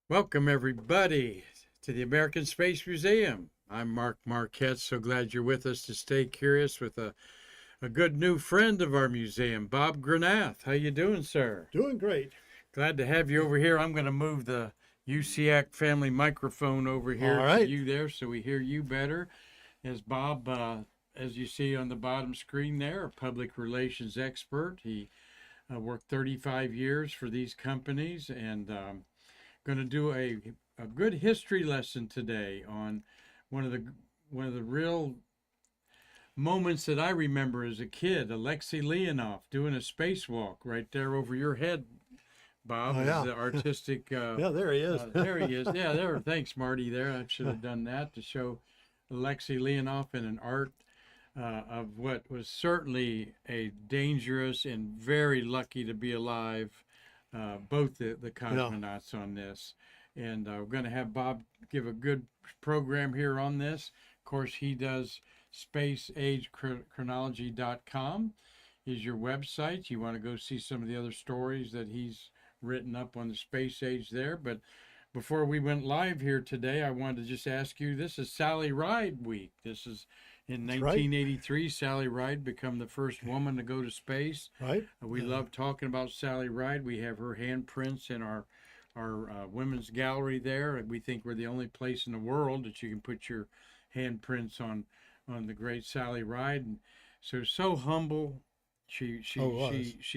Welcome, everybody, to the American Space Museum. I'm Mark Marquette. So glad you're with us to stay curious with a good new friend of our museum, Bob Granath. How you doing, sir? Doing great. Glad to have you over here. I'm going to move the UCAC family microphone over All here to right. you there so we hear you better. As Bob, as you see on the bottom screen there, a public relations expert. He worked 35 years for these companies and going to do a good history lesson today on one of the one of the real moments that I remember as a kid. Alexi Leonov doing a spacewalk right there over your head, Bob, Oh, is yeah. the artistic. Yeah, there he is. There he is. Yeah, there. Thanks, Marty. There, I should have done that to show Alexi Leonov in an art of what was certainly a dangerous and very lucky to be alive. Both the Yeah. cosmonauts on this. And we're going to have Bob give a good program here on this. Of course, he does spaceagechronology.com is your website. You want to go see some of the other stories that he's written up on the space age there. But before we went live here today, I wanted to just ask you, this is Sally Ride week. This is in That's right. 1983, Sally Ride become the first woman to go to space. Right. We love talking about Sally Ride. We have her handprints in our women's gallery there. We think we're the only place in the world that you can put your handprints on the great Sally Ride. And so humble. She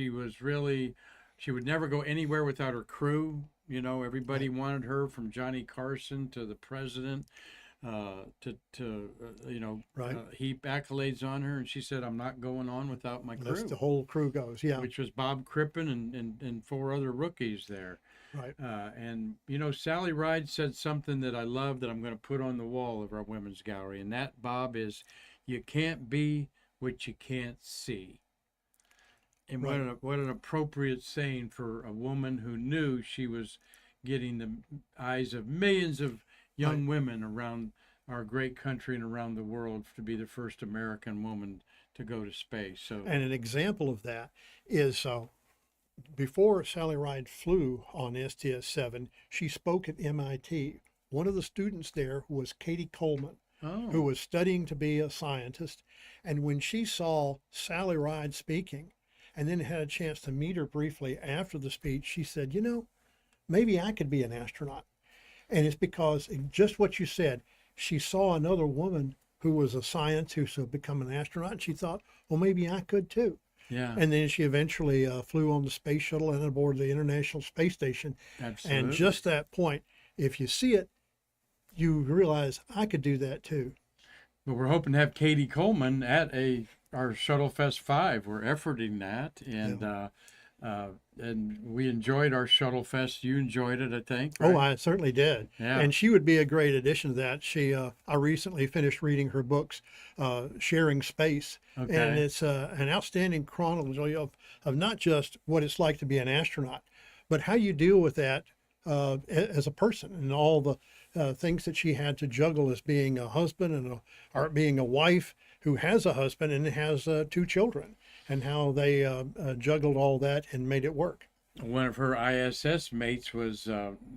was really, she would never go anywhere without her crew. You know, everybody wanted her, from Johnny Carson to the president, Right. heap accolades on her, and she said, "I'm not going on without my That's crew," the whole crew goes. Yeah. which was Bob Crippen and four other rookies there. Right. And Sally Ride said something that I love that I'm going to put on the wall of our women's gallery, and that, Bob, is, "You can't be what you can't see." And Right. what an appropriate saying for a woman who knew she was getting the eyes of millions of young Right. women around our great country and around the world to be the first American woman to go to space. So, And an example of that is before Sally Ride flew on STS-7, she spoke at MIT. One of the students there was Katie Coleman, who oh, was studying to be a scientist. And when she saw Sally Ride speaking and then had a chance to meet her briefly after the speech, she said, maybe I could be an astronaut. And it's because just what you said, she saw another woman who was a scientist who's become an astronaut, and she thought, well, maybe I could too. yeah, And then she eventually flew on the space shuttle and aboard the International Space Station. And absolutely. just that point, if you see it, you realize I could do that too. But we're hoping to have Katie Coleman at our Shuttle Fest 5. We're efforting that, Yeah. and we enjoyed our Shuttle Fest. You enjoyed it, I think, Oh, right? I certainly did. Yeah. And she would be a great addition to that. I recently finished reading her books, Sharing Space. And Okay. it's an outstanding chronology of not just what it's like to be an astronaut, but how you deal with that as a person and all the things that she had to juggle as being a husband or being a wife who has a husband and has two children, and how they juggled all that and made it work. One of her ISS mates was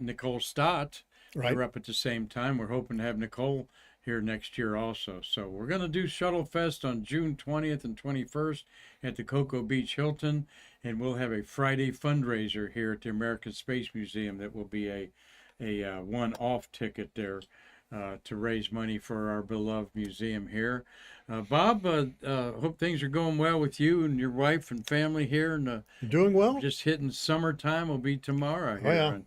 Nicole Stott. They Right. were up at the same time. We're hoping to have Nicole here next year also. So we're going to do Shuttle Fest on June 20th and 21st at the Cocoa Beach Hilton, and we'll have a Friday fundraiser here at the American Space Museum that will be a one-off ticket there to raise money for our beloved museum here. Bob, hope things are going well with you and your wife and family here, and Doing well? just hitting summertime will be tomorrow Oh, here. yeah.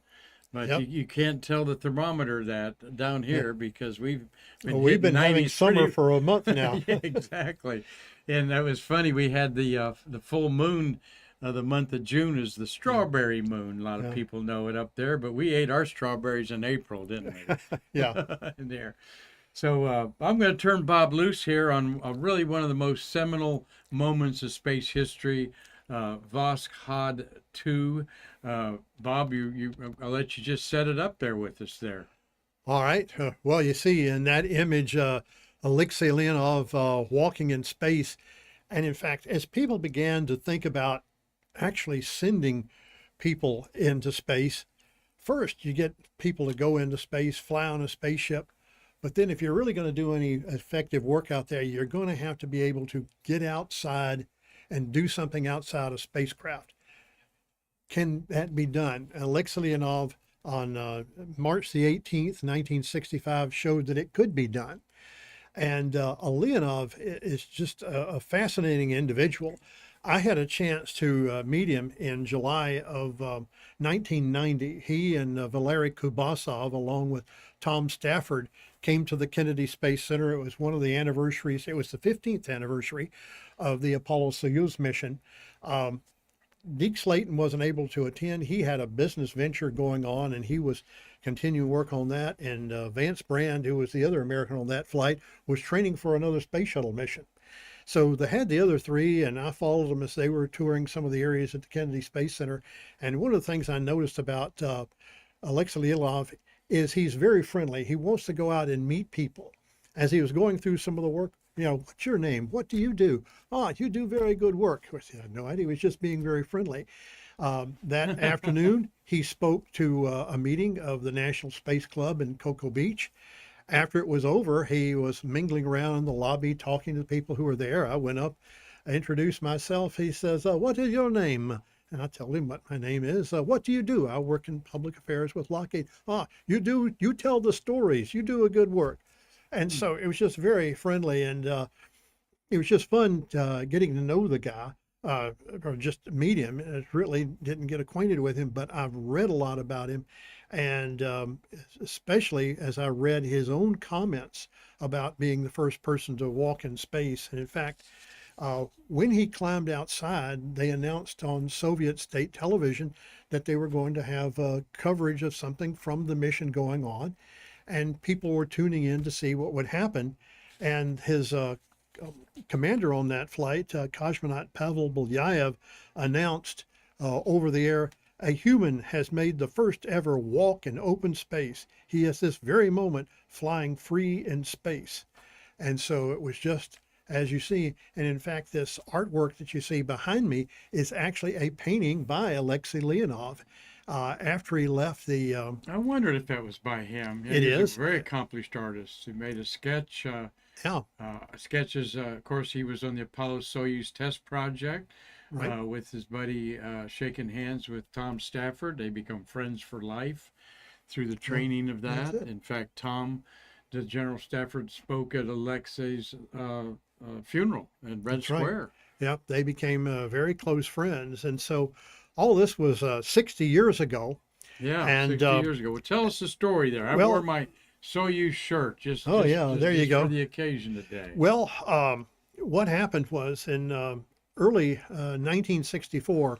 But Yep. you can't tell the thermometer that down here because we've been Well, we've hitting been having 90s summer pretty. for a month now. Yeah, exactly. And that was funny. We had the full moon of the month of June is the strawberry moon. A lot of Yeah. people know it up there, but we ate our strawberries in April, didn't we? Yeah. In there. So I'm going to turn Bob loose here on really one of the most seminal moments of space history, Voskhod 2. Bob, I'll let you just set it up there with us there. All right. Well, you see in that image, Alexei Leonov walking in space. And in fact, as people began to think about actually sending people into space, first you get people to go into space, fly on a spaceship. But then if you're really going to do any effective work out there, you're going to have to be able to get outside and do something outside of spacecraft. Can that be done? Alexi Leonov on March the 18th, 1965, showed that it could be done. And Leonov is just a fascinating individual. I had a chance to meet him in July of 1990. He and Valery Kubasov, along with Tom Stafford, came to the Kennedy Space Center. It was one of the anniversaries. It was the 15th anniversary of the Apollo-Soyuz mission. Deke Slayton wasn't able to attend. He had a business venture going on, and he was continuing work on that. And Vance Brand, who was the other American on that flight, was training for another space shuttle mission. So they had the other three, and I followed them as they were touring some of the areas at the Kennedy Space Center. And one of the things I noticed about Alexi Leonov is he's very friendly. He wants to go out and meet people. As he was going through some of the work, what's your name? What do you do? Oh, you do very good work. Of course, he had no idea. He was just being very friendly. That afternoon, he spoke to a meeting of the National Space Club in Cocoa Beach. After it was over, he was mingling around in the lobby, talking to the people who were there. I went up, I introduced myself. He says, what is your name? And I told him what my name is. What do you do? I work in public affairs with Lockheed. You tell the stories. You do a good work. And so it was just very friendly, and it was just fun getting to know the guy, or just meet him. I really didn't get acquainted with him, but I've read a lot about him. And especially as I read his own comments about being the first person to walk in space. And in fact, when he climbed outside, they announced on Soviet state television that they were going to have coverage of something from the mission going on. And people were tuning in to see what would happen. And his commander on that flight, cosmonaut Pavel Belyaev, announced over the air, a human has made the first ever walk in open space. He is this very moment flying free in space. And so it was just as you see. And in fact, this artwork that you see behind me is actually a painting by Alexi Leonov. After he left the... I wondered if that was by him. It is. He's a very accomplished artist who made a sketch. Yeah. Sketches, of course, he was on the Apollo-Soyuz test project. Right. With his buddy shaking hands with Tom Stafford. They become friends for life through the training of that. In fact, the General Stafford, spoke at Alexi's funeral in Red Square. Right. Yep, they became very close friends. And so all this was 60 years ago. Yeah, and, 60 years ago. Well, tell us the story there. I wore my Soyuz shirt just there you go. For the occasion today. Well, what happened was in early 1964,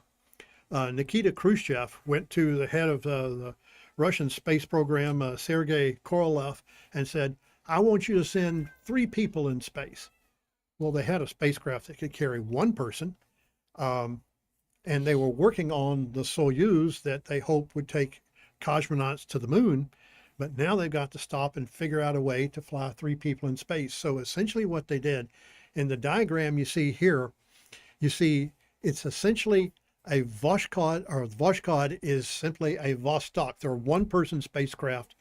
Nikita Khrushchev went to the head of the Russian space program, Sergei Korolev, and said, I want you to send 3 people in space. Well, they had a spacecraft that could carry 1 person, and they were working on the Soyuz that they hoped would take cosmonauts to the moon, but now they've got to stop and figure out a way to fly 3 people in space. So essentially what they did, in the diagram you see here, you see it's essentially a Voskhod, or Voskhod is simply a Vostok. They're 1-person spacecraft,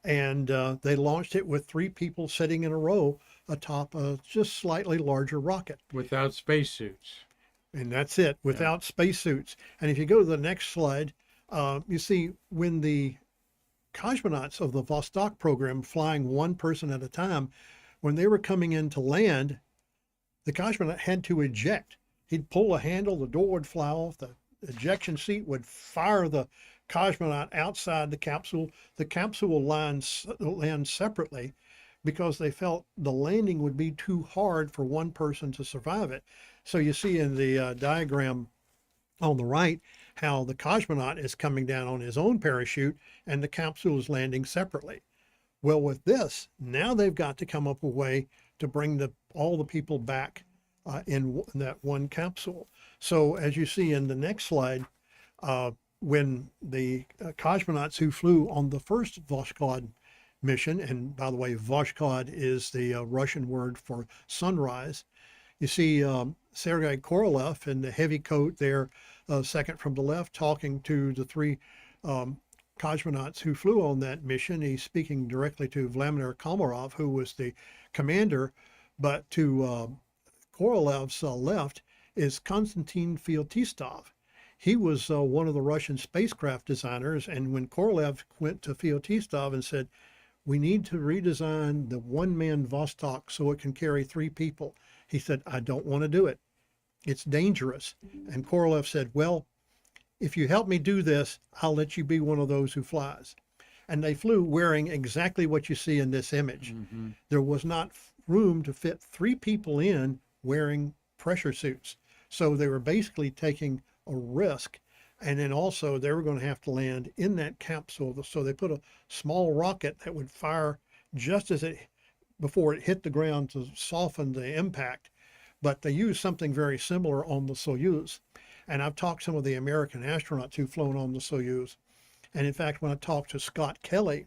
and they launched it with 3 people sitting in a row atop a just slightly larger rocket. Without spacesuits. And that's it, without spacesuits. And if you go to the next slide, you see when the cosmonauts of the Vostok program, flying 1 person at a time, when they were coming in to land, the cosmonaut had to eject. He'd pull a handle, the door would fly off, the ejection seat would fire the cosmonaut outside the capsule. The capsule will land separately because they felt the landing would be too hard for 1 person to survive it. So you see in the diagram on the right how the cosmonaut is coming down on his own parachute and the capsule is landing separately. Well, with this, now they've got to come up with a way to bring all the people back in that 1 capsule. So as you see in the next slide, when the cosmonauts who flew on the first Voskhod mission, and by the way, Voskhod is the Russian word for sunrise, you see Sergei Korolev in the heavy coat there, second from the left, talking to the 3 cosmonauts who flew on that mission. He's speaking directly to Vladimir Komarov, who was the commander, but to Korolev's left is Konstantin Feoktistov. He was one of the Russian spacecraft designers, and when Korolev went to Feoktistov and said, "We need to redesign the one-man Vostok so it can carry 3 people," he said, "I don't want to do it. It's dangerous." And Korolev said, "Well, if you help me do this, I'll let you be one of those who flies." And they flew wearing exactly what you see in this image. Mm-hmm. There was not room to fit 3 people in wearing pressure suits. So they were basically taking a risk. And then also they were going to have to land in that capsule. So they put a small rocket that would fire just as before it hit the ground to soften the impact. But they used something very similar on the Soyuz. And I've talked to some of the American astronauts who've flown on the Soyuz. And in fact, when I talked to Scott Kelly,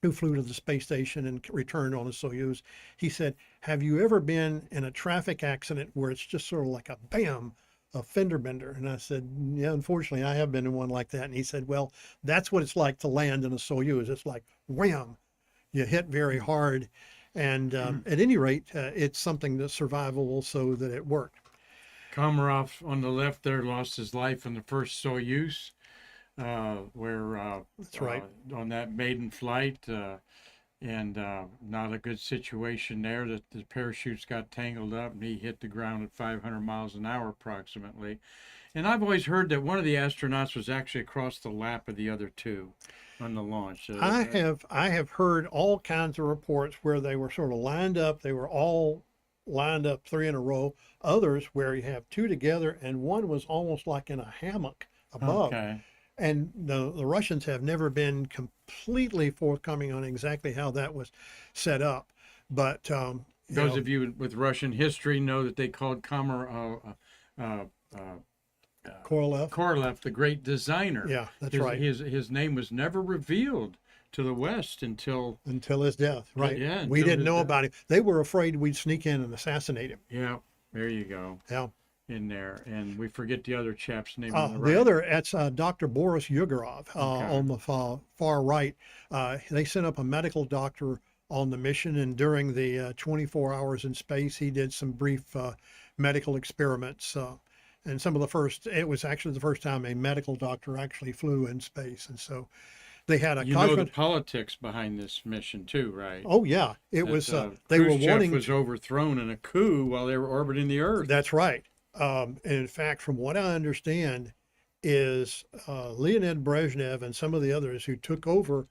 who flew to the space station and returned on a Soyuz, he said, "Have you ever been in a traffic accident where it's just sort of like a bam, a fender bender?" And I said, "Yeah, unfortunately, I have been in one like that." And he said, "Well, that's what it's like to land in a Soyuz. It's like wham, you hit very hard." And at any rate, it's something that's survivable so that it worked. Komarov on the left there lost his life in the first Soyuz, where That's right. On that maiden flight, and not a good situation there. That the parachutes got tangled up, and he hit the ground at 500 miles an hour approximately. And I've always heard that one of the astronauts was actually across the lap of the other 2 on the launch. I have heard all kinds of reports where they were sort of lined up. They were all lined up 3 in a row. Others where you have 2 together, and one was almost like in a hammock above. Okay. And the Russians have never been completely forthcoming on exactly how that was set up. But those of you with Russian history know that they called Korolev the great designer. Yeah, that's right. His name was never revealed to the West until his death. Right. Yeah, we didn't know about him. They were afraid we'd sneak in and assassinate him. Yeah, there you go. Yeah. In there, and we forget the other chap's name. The other, that's Dr. Boris Yegorov Okay. on the far right. They sent up a medical doctor on the mission, and during the 24 hours in space, he did some brief medical experiments. And it was actually the first time a medical doctor actually flew in space. And so they had a the politics behind this mission too, right? Oh yeah, they were wanting. Was overthrown in a coup while they were orbiting the Earth. That's right. In fact, from what I understand, is Leonid Brezhnev and some of the others who took over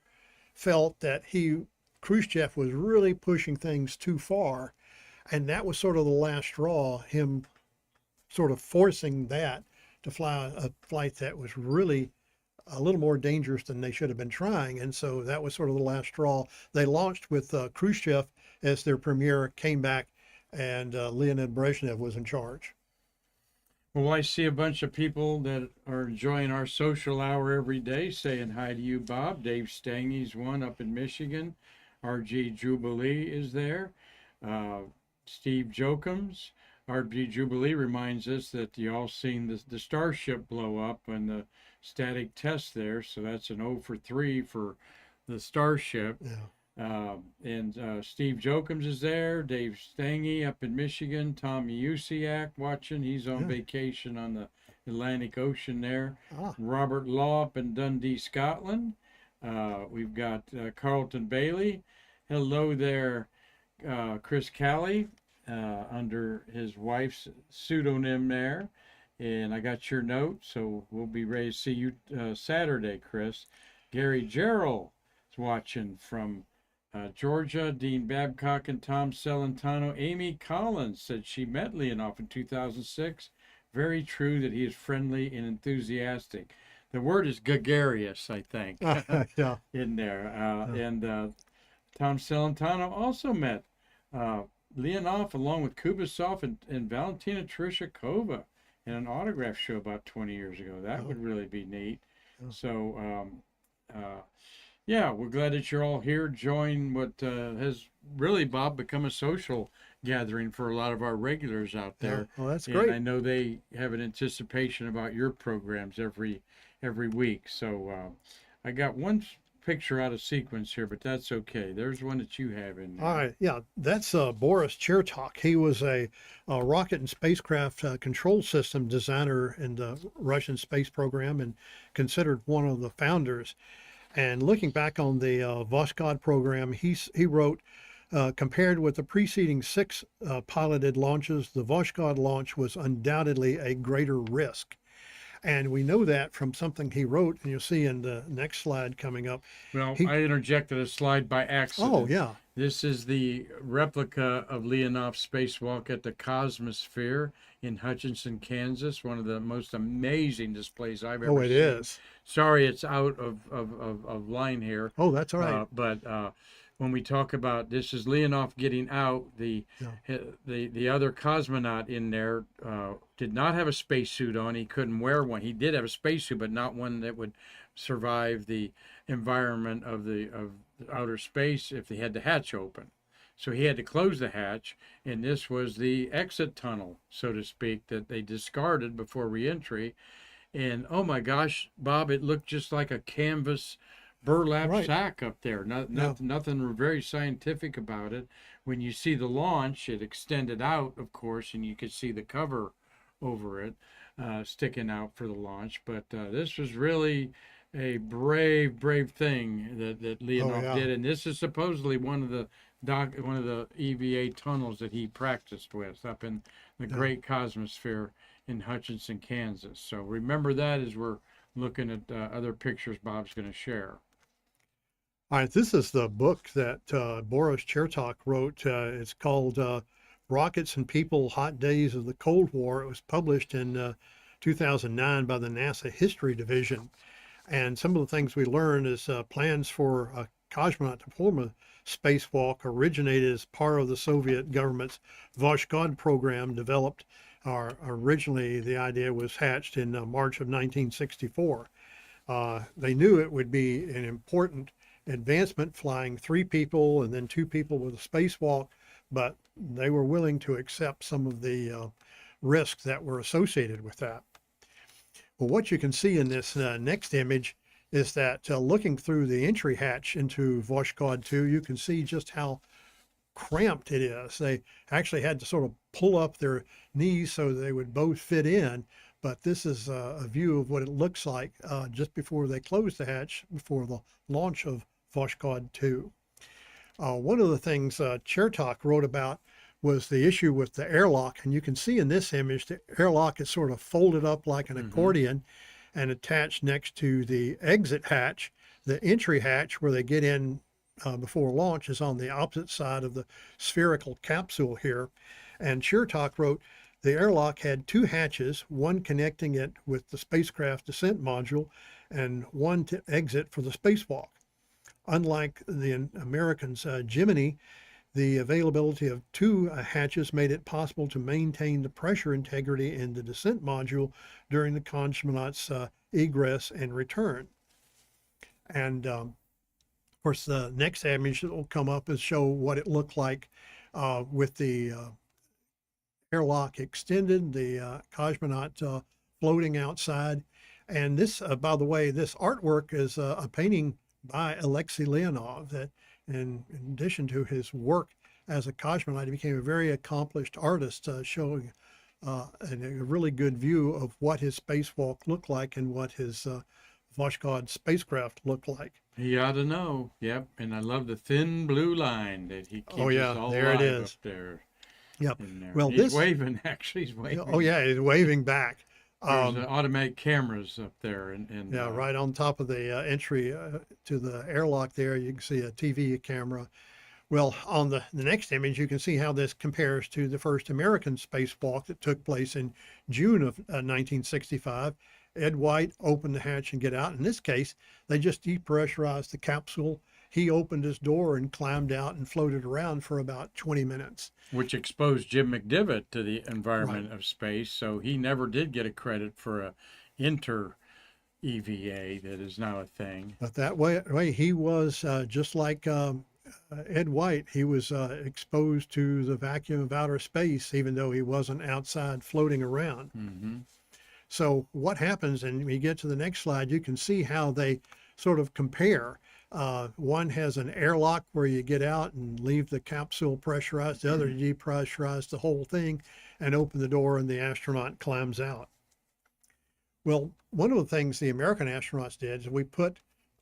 felt that Khrushchev was really pushing things too far, and that was sort of the last straw. Him sort of forcing that to fly a flight that was really a little more dangerous than they should have been trying, and so that was sort of the last straw. They launched with Khrushchev as their premier, came back, and Leonid Brezhnev was in charge. Well, I see a bunch of people that are enjoying our social hour every day saying hi to you, Bob. Dave Stangy's one up in Michigan. RG Jubilee is there. Steve Jokums. RG Jubilee reminds us that you all seen the Starship blow up on the static test there. So that's an 0 for 3 for the Starship. Yeah. Steve Jokums is there. Dave Stangy up in Michigan. Tommy Usiak watching. He's on vacation on the Atlantic Ocean there. Robert Law up in Dundee, Scotland. We've got Carlton Bailey. Hello there, Chris Calley, under his wife's pseudonym there. And I got your note, so we'll be ready to see you Saturday, Chris. Gary Gerald is watching from Georgia. Dean Babcock and Tom Celentano. Amy Collins said she met Leonov in 2006. Very true that he is friendly and enthusiastic. The word is gregarious, I think, Yeah. in there. And Tom Celentano also met Leonov along with Kubasov and Valentina Tereshkova in an autograph show about 20 years ago. That would really be neat. So, yeah, we're glad that you're all here. Join what has really, Bob, become a social gathering for a lot of our regulars out there. Well, that's and great. I know they have an anticipation about your programs every week. So I got one picture out of sequence here, but that's okay. There's one that you have in All there. right, yeah, that's Boris Cherto. He was a rocket and spacecraft control system designer in the Russian space program and considered one of the founders. And looking back on the Voskhod program, he wrote, compared with the preceding six piloted launches, the Voskhod launch was undoubtedly a greater risk. And we know that from something he wrote, and you'll see in the next slide coming up. Well, He, I interjected a slide by oh, accident. yeah. This is the replica of Leonov's spacewalk at the Cosmosphere in Hutchinson, Kansas. One of the most amazing displays I've Oh, ever it seen. is. Sorry, it's out of line here. Oh, that's all right. But when we talk about this is Leonov getting out, Yeah. the other cosmonaut in there did not have a spacesuit on. He couldn't wear one. He did have a spacesuit, but not one that would survive the environment of outer space if they had the hatch open. So he had to close the hatch, and this was the exit tunnel, so to speak, that they discarded before reentry. And oh my gosh, Bob, it looked just like a canvas burlap Right. sack up there. Yeah. Nothing very scientific about it. When you see the launch, it extended out, of course, and you could see the cover over it sticking out for the launch. But this was really a brave thing that Oh, Leonov yeah. did, and this is supposedly one of the EVA tunnels that he practiced with up in the Yeah. Great Cosmosphere in Hutchinson, Kansas. So remember that as we're looking at other pictures Bob's going to share. All right, this is the book that Boris Cherto wrote. It's called Rockets and People, Hot Days of the Cold War. It was published in 2009 by the NASA History Division. And some of the things we learned is plans for a cosmonaut to perform a spacewalk originated as part of the Soviet government's Voskhod program developed, or originally the idea was hatched in March of 1964. They knew it would be an important advancement, flying 3 people and then 2 people with a spacewalk, but they were willing to accept some of the risks that were associated with that. Well, what you can see in this next image is that looking through the entry hatch into Voskhod 2, you can see just how cramped it is. They actually had to sort of pull up their knees so they would both fit in. But this is a view of what it looks like just before they close the hatch, before the launch of Voskhod 2. One of the things Chertok wrote about was the issue with the airlock. And you can see in this image, the airlock is sort of folded up like an accordion and attached next to the exit hatch. The entry hatch where they get in before launch is on the opposite side of the spherical capsule here. And Chertok wrote, the airlock had 2 hatches, one connecting it with the spacecraft descent module and one to exit for the spacewalk. Unlike the Americans' Gemini, the availability of 2 hatches made it possible to maintain the pressure integrity in the descent module during the cosmonauts' egress and return. And of course, the next image that will come up is show what it looked like with the airlock extended, the cosmonaut floating outside. And this, by the way, this artwork is a painting by Alexi Leonov that, in addition to his work as a cosmonaut, he became a very accomplished artist, showing a really good view of what his spacewalk looked like and what his Voskhod spacecraft looked like. He ought to know. Yep. And I love the thin blue line that he keeps Oh, yeah, us all there it alive is. up there. Yep. In there. Well, He's this, waving, actually. He's waving. oh, yeah, he's waving back. There's automatic cameras up there. And Yeah, right on top of the entry to the airlock there, you can see a TV camera. Well, on the next image, you can see how this compares to the first American spacewalk that took place in June of 1965. Ed White opened the hatch and get out. In this case, they just depressurized the capsule. He opened his door and climbed out and floated around for about 20 minutes. Which exposed Jim McDivitt to the environment of space, so he never did get a credit for a inter EVA that is now a thing. But that way he was just like Ed White. He was exposed to the vacuum of outer space, even though he wasn't outside floating around. Mm-hmm. So what happens, and we get to the next slide, you can see how they sort of compare. One has an airlock where you get out and leave the capsule pressurized, the other depressurize the whole thing and open the door and the astronaut climbs out. Well, one of the things the American astronauts did is we put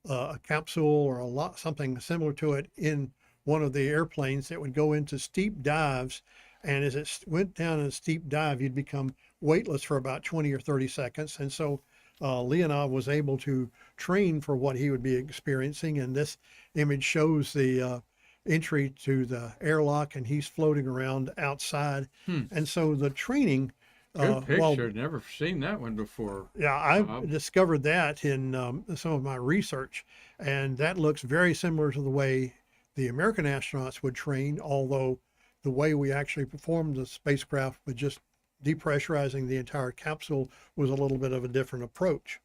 a capsule or something similar to it in one of the airplanes that would go into steep dives. And as it went down a steep dive, you'd become weightless for about 20 or 30 seconds. And so Leonov was able to train for what he would be experiencing. And this image shows the entry to the airlock, and he's floating around outside. And so the training. Good picture. Never seen that one before. Yeah, I've discovered that in some of my research. And that looks very similar to the way the American astronauts would train, although the way we actually performed the spacecraft with just depressurizing the entire capsule was a little bit of a different approach.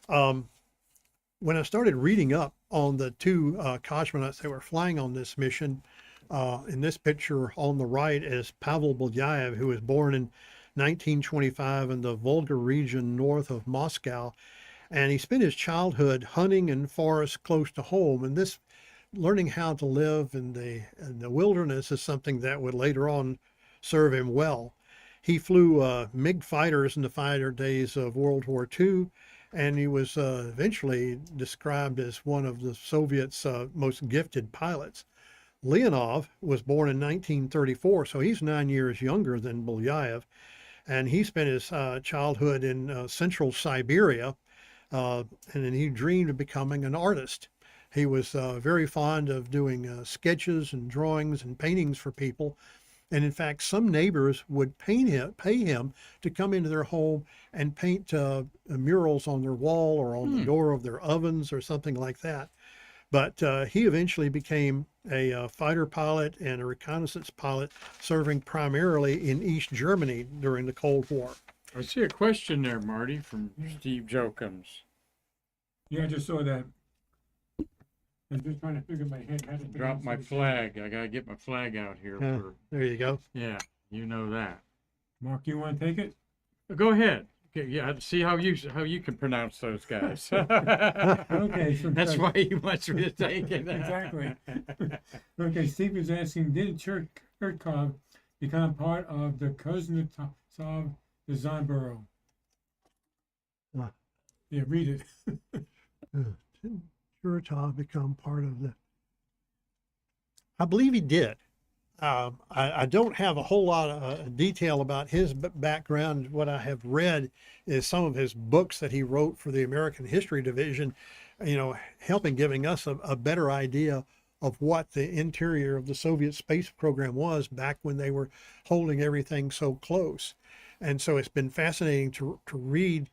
When I started reading up on the two cosmonauts that were flying on this mission, in this picture on the right is Pavel Belyaev, who was born in 1925 in the Volga region north of Moscow. And he spent his childhood hunting in forests close to home. And this learning how to live in the wilderness is something that would later on serve him well. He flew MiG fighters in the fighter days of World War II, and he was eventually described as one of the Soviets' most gifted pilots. Leonov was born in 1934, so he's 9 years younger than Belyaev, and he spent his childhood in central Siberia, and then he dreamed of becoming an artist. He was very fond of doing sketches and drawings and paintings for people. And in fact, some neighbors would pay him to come into their home and paint murals on their wall or on the door of their ovens or something like that. But he eventually became a fighter pilot and a reconnaissance pilot, serving primarily in East Germany during the Cold War. I see a question there, Marty, from Steve Jokums. Yeah, I just saw that. I'm just trying to figure my head how to Drop my flag. I gotta get my flag out here. There you go. Yeah, you know that. Mark, you want to take it? Go ahead. Okay, yeah, see how you can pronounce those guys. Okay, so That's why he wants me to take it. Exactly. Okay, Steve is asking, did Chertkov become part of the Kuznetsov design bureau? Yeah, read it. Didn't Cherto become part of the... I believe he did. I don't have a whole lot of detail about his background. What I have read is some of his books that he wrote for the American History Division, giving us a better idea of what the interior of the Soviet space program was back when they were holding everything so close. And so it's been fascinating to read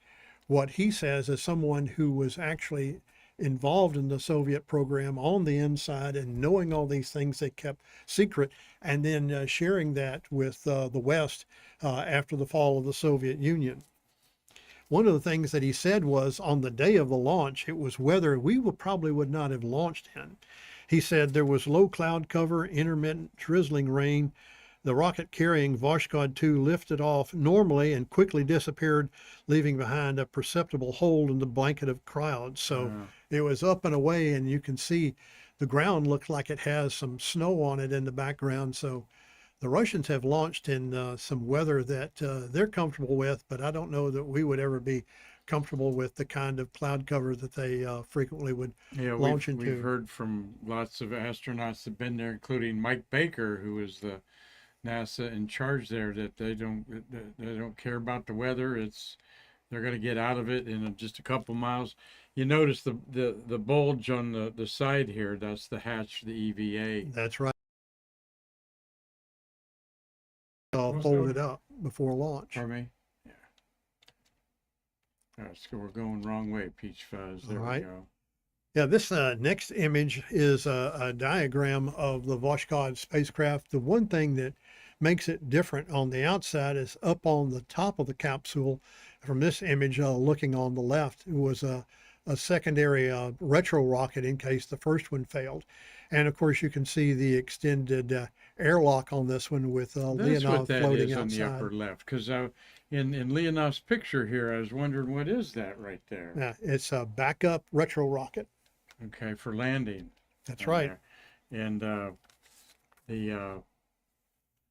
what he says as someone who was actually involved in the Soviet program on the inside and knowing all these things they kept secret, and then sharing that with the West after the fall of the Soviet Union. One of the things that he said was on the day of the launch, it was weather we probably would not have launched in. He said there was low cloud cover, intermittent drizzling rain. The rocket carrying Voskhod 2 lifted off normally and quickly disappeared, leaving behind a perceptible hole in the blanket of clouds. So it was up and away, and you can see the ground looks like it has some snow on it in the background. So the Russians have launched in some weather that they're comfortable with, but I don't know that we would ever be comfortable with the kind of cloud cover that they frequently would launch into. We've heard from lots of astronauts that have been there, including Mike Baker, who was the NASA in charge there, that they don't care about the weather. They're going to get out of it in just a couple miles. You notice the bulge on the side here. That's the hatch, the EVA. That's right. Folded up before launch. Pardon me? Yeah. All right, so we're going wrong way, Peach Fuzz. There we go. Yeah, this next image is a diagram of the Voskhod spacecraft. The one thing that makes it different on the outside is up on the top of the capsule. From this image, looking on the left, it was a secondary retro rocket in case the first one failed. And of course, you can see the extended airlock on this one with Leonov floating outside. On the upper left, because in Leonov's picture here, I was wondering what is that right there? Yeah, it's a backup retro rocket. Okay, for landing. That's on right. there. And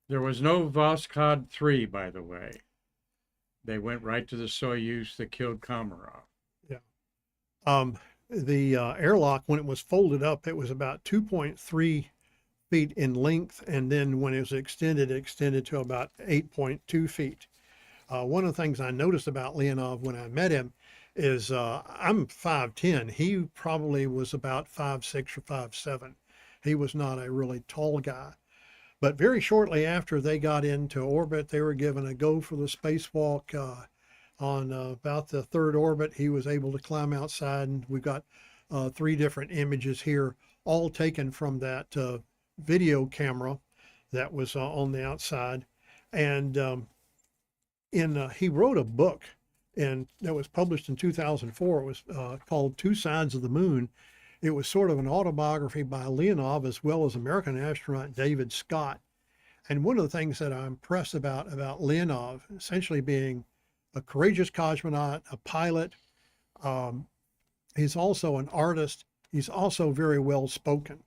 there was no Voskhod 3, by the way. They went right to the Soyuz that killed Komarov. Yeah. The airlock, when it was folded up, it was about 2.3 feet in length, and then when it was extended, it extended to about 8.2 feet. One of the things I noticed about Leonov when I met him is I'm 5'10". He probably was about 5'6" or 5'7". He was not a really tall guy. But very shortly after they got into orbit, they were given a go for the spacewalk. On about the third orbit, he was able to climb outside, and we've got 3 different images here, all taken from that video camera that was on the outside. And he wrote a book, and that was published in 2004. It was called Two Sides of the Moon. It was sort of an autobiography by Leonov as well as American astronaut David Scott. And one of the things that I'm impressed about Leonov, essentially being a courageous cosmonaut, a pilot, he's also an artist. He's also very well spoken.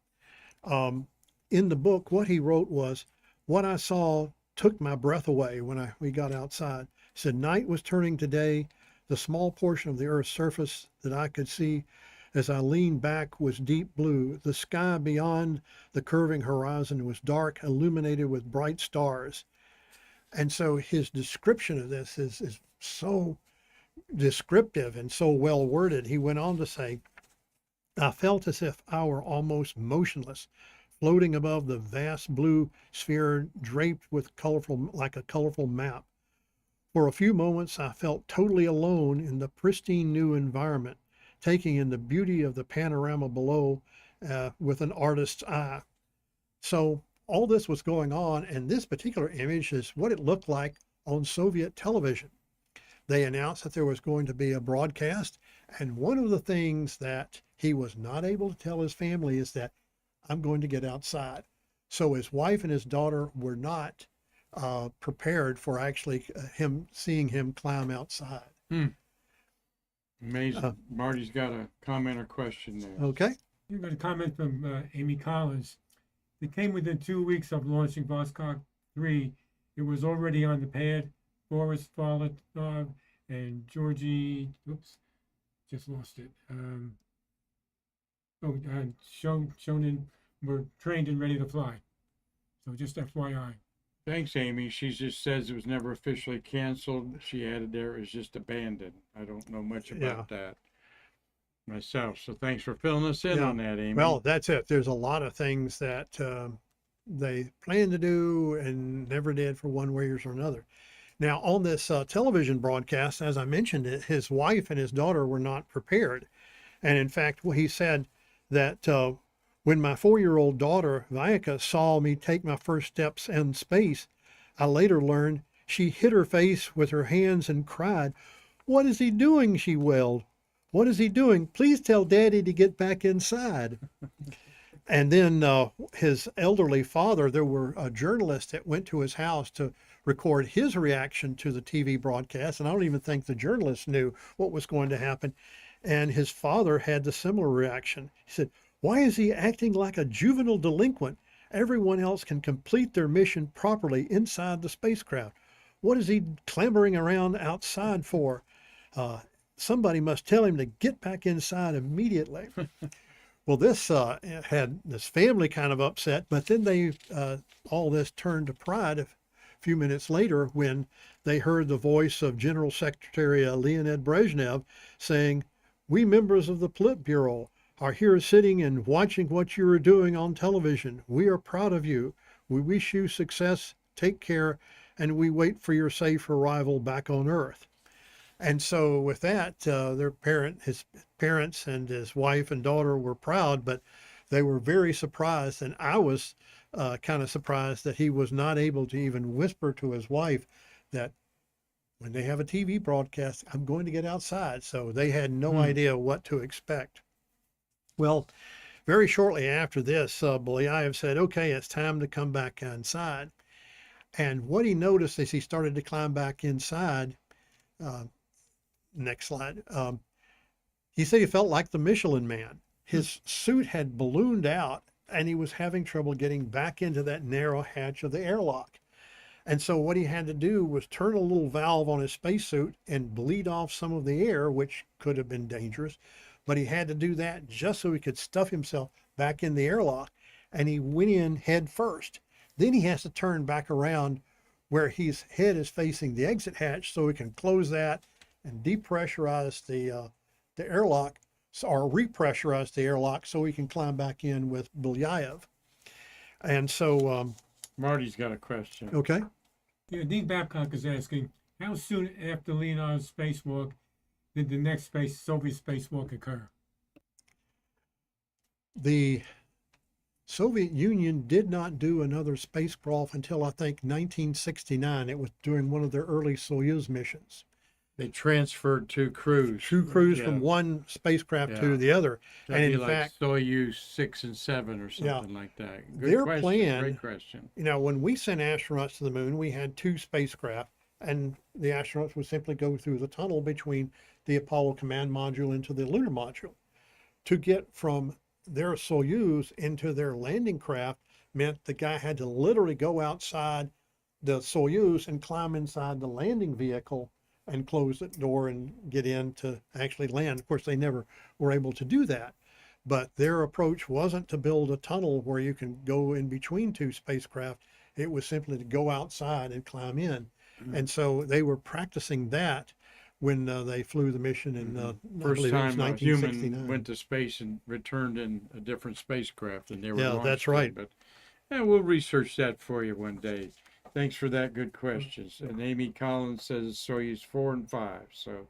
In the book, what he wrote was, "What I saw took my breath away when we got outside." He said, "Night was turning to day. The small portion of the Earth's surface that I could see as I leaned back was deep blue. The sky beyond the curving horizon was dark, illuminated with bright stars." And so his description of this is so descriptive and so well worded. He went on to say, "I felt as if I were almost motionless, floating above the vast blue sphere draped with like a colorful map. For a few moments, I felt totally alone in the pristine new environment, taking in the beauty of the panorama below with an artist's eye." So all this was going on, and this particular image is what it looked like on Soviet television. They announced that there was going to be a broadcast, and one of the things that he was not able to tell his family is that, "I'm going to get outside." So his wife and his daughter were not prepared for actually seeing him climb outside. Amazing. Marty's got a comment or question there. Okay. You got a comment from Amy Collins. It came within 2 weeks of launching Voskhod 3. It was already on the pad. Boris Cherto and Georgie, just lost it. Shonin were trained and ready to fly. So just FYI. Thanks, Amy. She just says it was never officially canceled. She added there it was just abandoned. I don't know much about that myself. So thanks for filling us in on that, Amy. Well, that's it. There's a lot of things that they planned to do and never did for one way or another. Now, on this television broadcast, as I mentioned, his wife and his daughter were not prepared. And in fact, he said that when my 4-year-old daughter, Vika, saw me take my first steps in space, I later learned she hid her face with her hands and cried, "What is he doing?" she wailed. "What is he doing? Please tell Daddy to get back inside." And then his elderly father, there were journalists that went to his house to record his reaction to the TV broadcast. And I don't even think the journalists knew what was going to happen. And his father had the similar reaction. He said, "Why is he acting like a juvenile delinquent? Everyone else can complete their mission properly inside the spacecraft. What is he clambering around outside for? Somebody must tell him to get back inside immediately." Well, this had this family kind of upset, but then all this turned to pride a few minutes later when they heard the voice of General Secretary Leonid Brezhnev saying, "We members of the Politburo are here sitting and watching what you are doing on television. We are proud of you. We wish you success, take care, and we wait for your safe arrival back on Earth." And so with that, his parents and his wife and daughter were proud, but they were very surprised. And I was kind of surprised that he was not able to even whisper to his wife that when they have a TV broadcast, "I'm going to get outside." So they had no idea what to expect. Well, very shortly after this, Belyaev said, "Okay, it's time to come back inside." And what he noticed as he started to climb back inside, uh, next slide, he said he felt like the Michelin Man. His suit had ballooned out and he was having trouble getting back into that narrow hatch of the airlock. And so what he had to do was turn a little valve on his spacesuit and bleed off some of the air, which could have been dangerous. But he had to do that just so he could stuff himself back in the airlock. And he went in head first. Then he has to turn back around where his head is facing the exit hatch so he can close that and depressurize the airlock, or repressurize the airlock so he can climb back in with Belyaev. And so, Marty's got a question. okay. Yeah, Dean Babcock is asking, how soon after Leonov's spacewalk did the next Soviet spacewalk occur? The Soviet Union did not do another spacecraft until I think 1969. It was during one of their early Soyuz missions. They transferred two crews. Two crews Yeah. from one spacecraft Yeah. to the other. That'd and be in like fact, Soyuz 6 and 7 or Yeah. something like that. Good Their question. plan- Great question. when we sent astronauts to the moon, we had two spacecraft, and the astronauts would simply go through the tunnel between the Apollo command module into the lunar module. To get from their Soyuz into their landing craft meant the guy had to literally go outside the Soyuz and climb inside the landing vehicle and close the door and get in to actually land. Of course, they never were able to do that. But their approach wasn't to build a tunnel where you can go in between two spacecraft. It was simply to go outside and climb in. Mhm. And so they were practicing that when they flew the mission in I First believe it was time a human 1969. went to space and returned in a different spacecraft, and they were Yeah, launched that's in, right. But yeah, we'll research that for you one day. Thanks for that. Good questions. And Amy Collins says Soyuz 4 and 5. So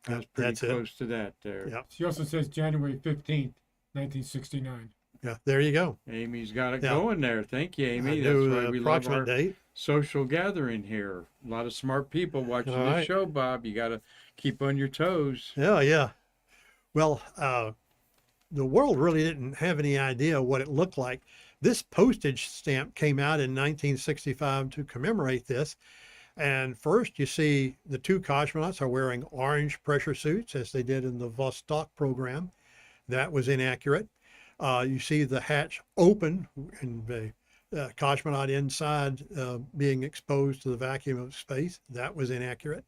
that's pretty That's it. close to that there. Yeah. She also says January 15th, 1969. Yeah, there you go. Amy's got it Yeah. going there. Thank you, I Amy. knew That's why the we love approximate our date. social gathering here. A lot of smart people watching All this right. show, Bob. You got to keep on your toes. Yeah, yeah. Well, the world really didn't have any idea what it looked like. This postage stamp came out in 1965 to commemorate this. And first, you see the two cosmonauts are wearing orange pressure suits as they did in the Vostok program. That was inaccurate. You see the hatch open and the cosmonaut inside being exposed to the vacuum of space. That was inaccurate.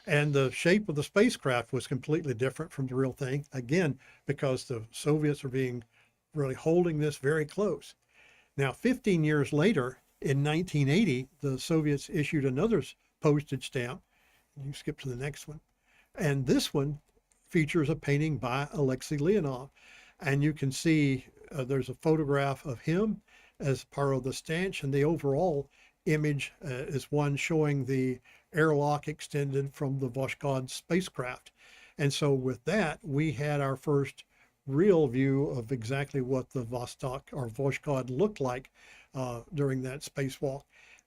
And the shape of the spacecraft was completely different from the real thing. Again, because the Soviets are being really holding this very close. Now, 15 years later, in 1980, the Soviets issued another postage stamp. You skip to the next one. And this one features a painting by Alexi Leonov. And you can see there's a photograph of him as part of the stanch, and the overall image is one showing the airlock extended from the Voskhod spacecraft. And so with that, we had our first real view of exactly what the Vostok or Voskhod looked like during that spacewalk.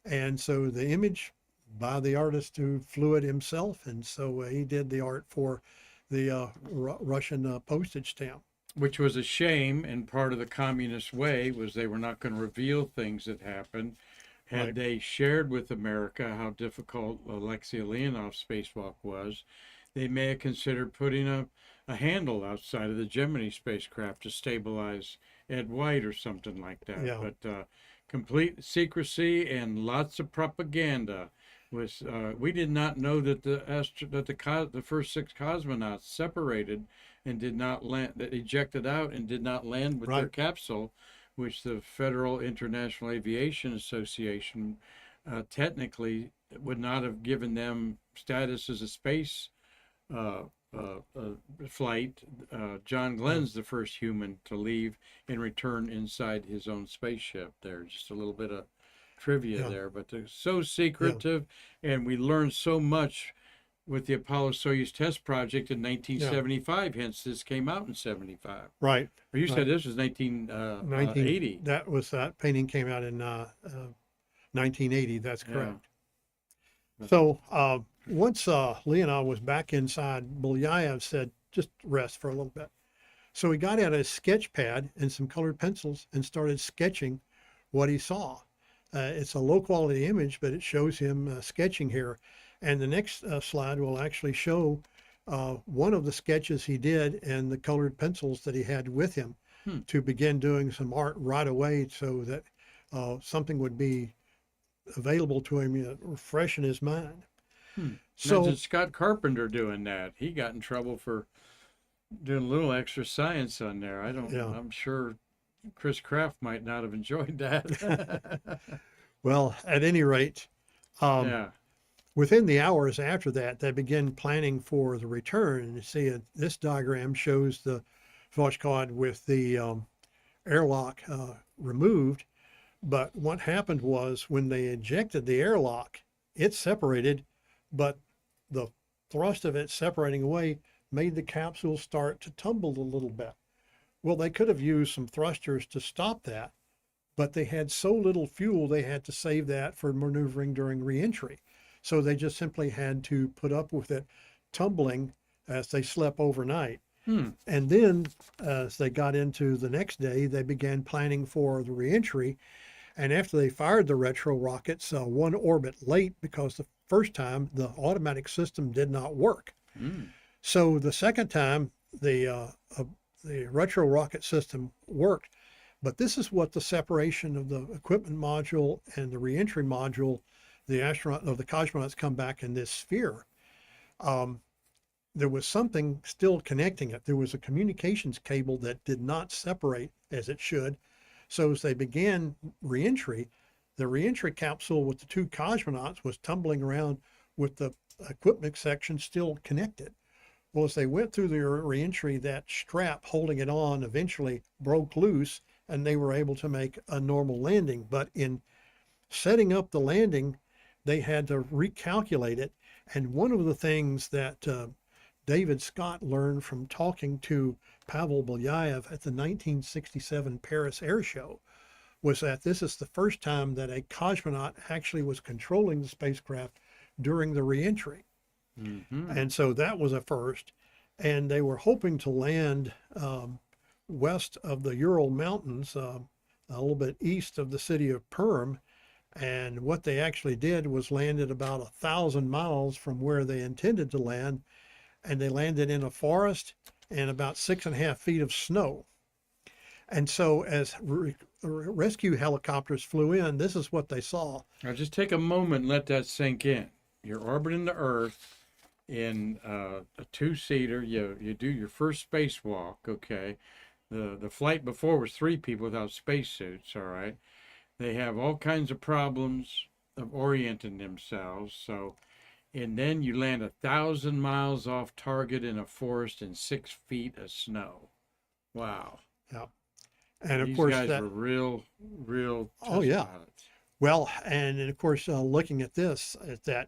And so the image by the artist who flew it himself, and so he did the art for the Russian postage stamp. Which was a shame, and part of the communist way was they were not going to reveal things that happened. Had Right. they shared with America how difficult Alexei Leonov's spacewalk was, they may have considered putting a handle outside of the Gemini spacecraft to stabilize Ed White or something like that. Yeah. But complete secrecy and lots of propaganda. Was we did not know that the first 6 cosmonauts separated and did not land, that ejected out and did not land with their Right. capsule, which the Federal International Aviation Association technically would not have given them status as a space flight. John Glenn's the first human to leave and return inside his own spaceship there. Just a little bit of trivia Yeah. there, but they're so secretive, and we learned so much with the Apollo Soyuz test project in 1975. Hence, this came out in 75. Right. Or you Right. said this was 1980. That painting came out in 1980. That's Yeah. correct. So once Leonov was back inside, Belyaev said, just rest for a little bit. So he got out a sketch pad and some colored pencils and started sketching what he saw. It's a low quality image, but it shows him sketching here. And the next slide will actually show one of the sketches he did and the colored pencils that he had with him to begin doing some art right away, so that something would be available to him, fresh in his mind. So Imagine Scott Carpenter doing that. He got in trouble for doing a little extra science on there. Yeah. I'm sure Chris Kraft might not have enjoyed that. well, at any rate, Yeah. within the hours after that, they begin planning for the return. And you see, this diagram shows the Voskhod with the airlock removed. But what happened was, when they ejected the airlock, it separated, but the thrust of it separating away made the capsule start to tumble a little bit. Well, they could have used some thrusters to stop that, but they had so little fuel, they had to save that for maneuvering during reentry. So they just simply had to put up with it tumbling as they slept overnight. And then as they got into the next day, they began planning for the reentry. And after they fired the retro rockets, one orbit late, because the first time the automatic system did not work. So the second time the retro rocket system worked. But this is what the separation of the equipment module and the reentry module, the cosmonauts come back in this sphere. There was something still connecting it. There was a communications cable that did not separate as it should. So as they began reentry, the reentry capsule with the two cosmonauts was tumbling around with the equipment section still connected. Well, as they went through the reentry, that strap holding it on eventually broke loose, and they were able to make a normal landing. But in setting up the landing, they had to recalculate it. And one of the things that David Scott learned from talking to Pavel Belyaev at the 1967 Paris Air Show was that this is the first time that a cosmonaut actually was controlling the spacecraft during the reentry. And so that was a first. And they were hoping to land west of the Ural Mountains, a little bit east of the city of Perm. And what they actually did was landed about 1,000 miles from where they intended to land. And they landed in a forest and about 6.5 feet of snow. And so as rescue helicopters flew in, this is what they saw. Now just take a moment and let that sink in. You're orbiting the Earth in a two-seater. You do your first spacewalk, okay? The flight before was 3 people without spacesuits, all right? They have all kinds of problems of orienting themselves, so... And then you land 1,000 miles off target in a forest in 6 feet of snow. Wow. Yeah. And of These course guys that, were real oh yeah. pilots. Well, and of course, looking at this, at that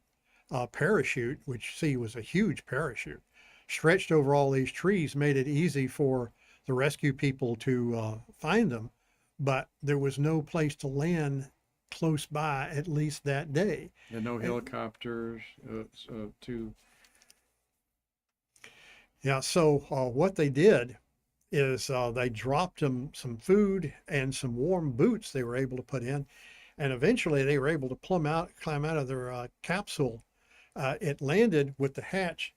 parachute, which see was a huge parachute, stretched over all these trees, made it easy for the rescue people to find them. But there was no place to land close by, at least that day. And no helicopters to... Yeah, so what they did is they dropped them some food and some warm boots they were able to put in. And eventually they were able to climb out of their capsule. It landed with the hatch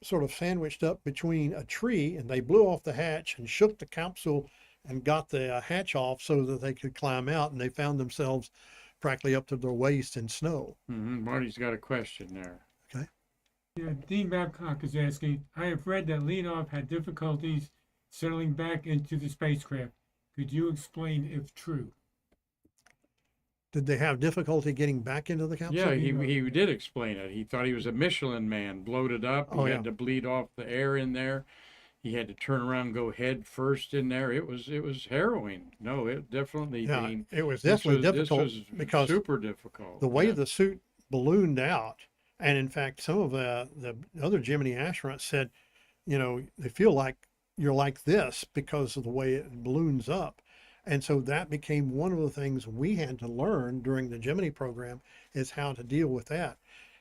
sort of sandwiched up between a tree, and they blew off the hatch and shook the capsule and got the hatch off so that they could climb out, and they found themselves practically up to their waist in snow. Marty's got a question there. Okay. Yeah, Dean Babcock is asking, I have read that Leonov had difficulties settling back into the spacecraft. Could you explain if true? Did they have difficulty getting back into the capsule? Yeah, he did explain it. He thought he was a Michelin man, bloated up. He had to bleed off the air in there. He had to turn around and go head first in there. It was harrowing. No, it definitely. Yeah, Dean, it was definitely difficult this was because super difficult. the way the suit ballooned out, and in fact, some of the other Gemini astronauts said, you know, they feel like you're like this because of the way it balloons up. And so that became one of the things we had to learn during the Gemini program, is how to deal with that.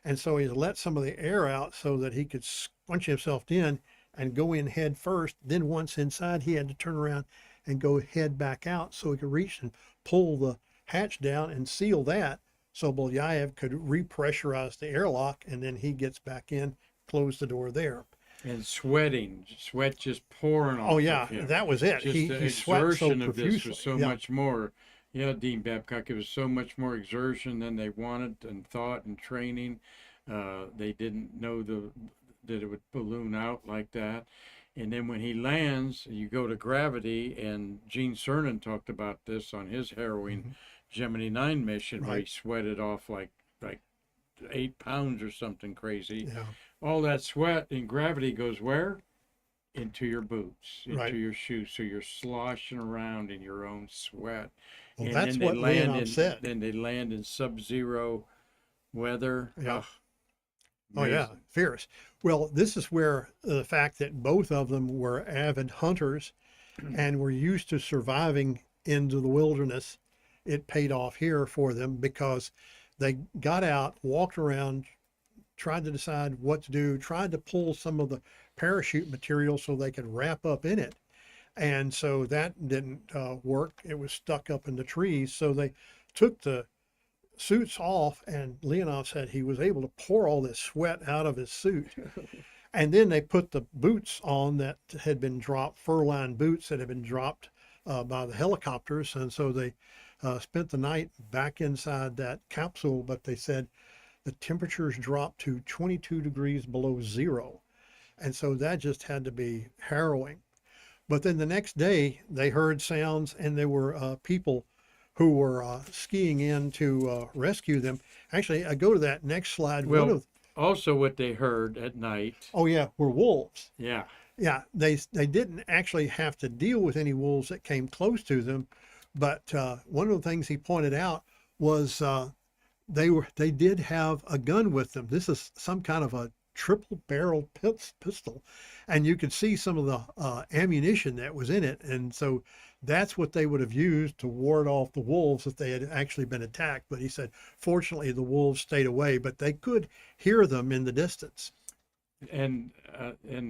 And so he let some of the air out so that he could squinch himself in and go in head first. Then once inside, he had to turn around and go head back out so he could reach and pull the hatch down and seal that so Belyaev could repressurize the airlock, and then he gets back in, close the door there. And sweating, sweat just pouring off Oh yeah, of him. that was it. Just the He sweat so exertion of this profusely. was so Yeah. much more. Yeah, Dean Babcock, it was so much more exertion than they wanted and thought and training. They didn't know that it would balloon out like that. And then when he lands, you go to gravity, and Gene Cernan talked about this on his harrowing Gemini 9 mission, where he Right. sweated off like 8 pounds or something crazy. Yeah. All that sweat in gravity goes where? Into your boots, into Right. your shoes. So you're sloshing around in your own sweat. Well, And that's then they what land Leonov in, said. Then they land in sub-zero weather. Yeah. Ugh, Oh yeah, amazing. fierce. Well, this is where the fact that both of them were avid hunters and were used to surviving into the wilderness, it paid off here for them, because they got out, walked around, tried to decide what to do, tried to pull some of the parachute material so they could wrap up in it. And so that didn't work. It was stuck up in the trees. So they took the suits off, and Leonov said he was able to pour all this sweat out of his suit. And then they put the boots on that had been dropped, fur-lined boots that had been dropped by the helicopters. And so they spent the night back inside that capsule, but they said the temperatures dropped to 22 degrees below zero. And so that just had to be harrowing. But then the next day they heard sounds, and there were people who were skiing in to rescue them. Actually, I go to that next slide. Well, also what they heard at night. Oh yeah, were wolves. Yeah. Yeah, they didn't actually have to deal with any wolves that came close to them, but one of the things he pointed out was they did have a gun with them. This is some kind of a triple-barreled pistol, and you could see some of the ammunition that was in it, and so that's what they would have used to ward off the wolves if they had actually been attacked. But he said, fortunately, the wolves stayed away, but they could hear them in the distance. And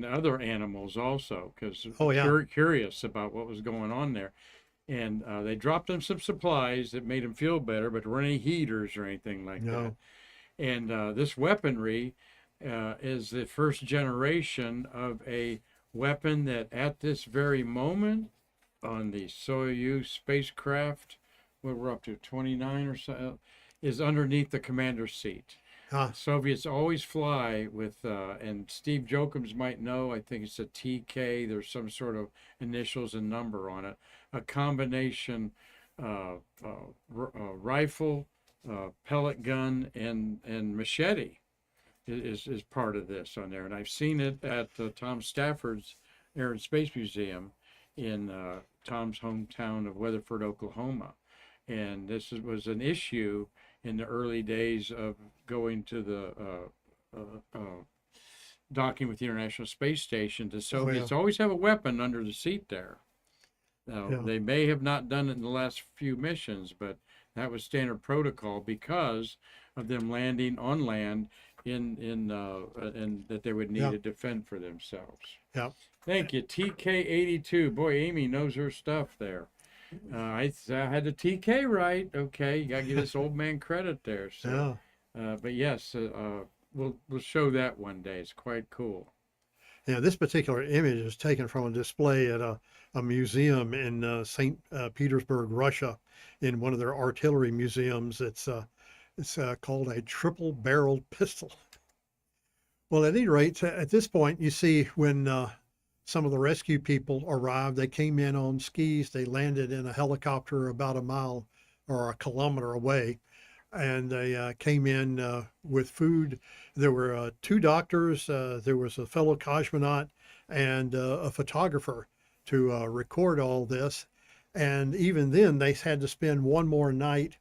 other animals also, because Oh, yeah. curious about what was going on there. And they dropped them some supplies that made them feel better, but there weren't any heaters or anything like No. that. And this weaponry is the first generation of a weapon that at this very moment on the Soyuz spacecraft, what we're up to, 29 or so, is underneath the commander's seat. Soviets always fly with, and Steve Jokums might know, I think it's a TK, there's some sort of initials and number on it, a combination rifle, pellet gun, and machete is part of this on there. And I've seen it at Tom Stafford's Air and Space Museum in Tom's hometown of Weatherford, Oklahoma. And this was an issue in the early days of going to the docking with the International Space Station. The Soviets always have a weapon under the seat there. Now, they may have not done it in the last few missions, but that was standard protocol because of them landing on land and that they would need to defend for themselves. Yeah. Thank you. TK82. Boy, Amy knows her stuff there. I had the TK right. Okay, you got to give this old man credit there. So, but yes, we'll show that one day. It's quite cool. Yeah, this particular image is taken from a display at a museum in St. Petersburg, Russia, in one of their artillery museums. It's called a triple-barreled pistol. Well, at any rate, at this point, you see when some of the rescue people arrived, they came in on skis. They landed in a helicopter about a mile or a kilometer away, and they came in with food. There were 2 doctors. There was a fellow cosmonaut and a photographer to record all this. And even then, they had to spend one more night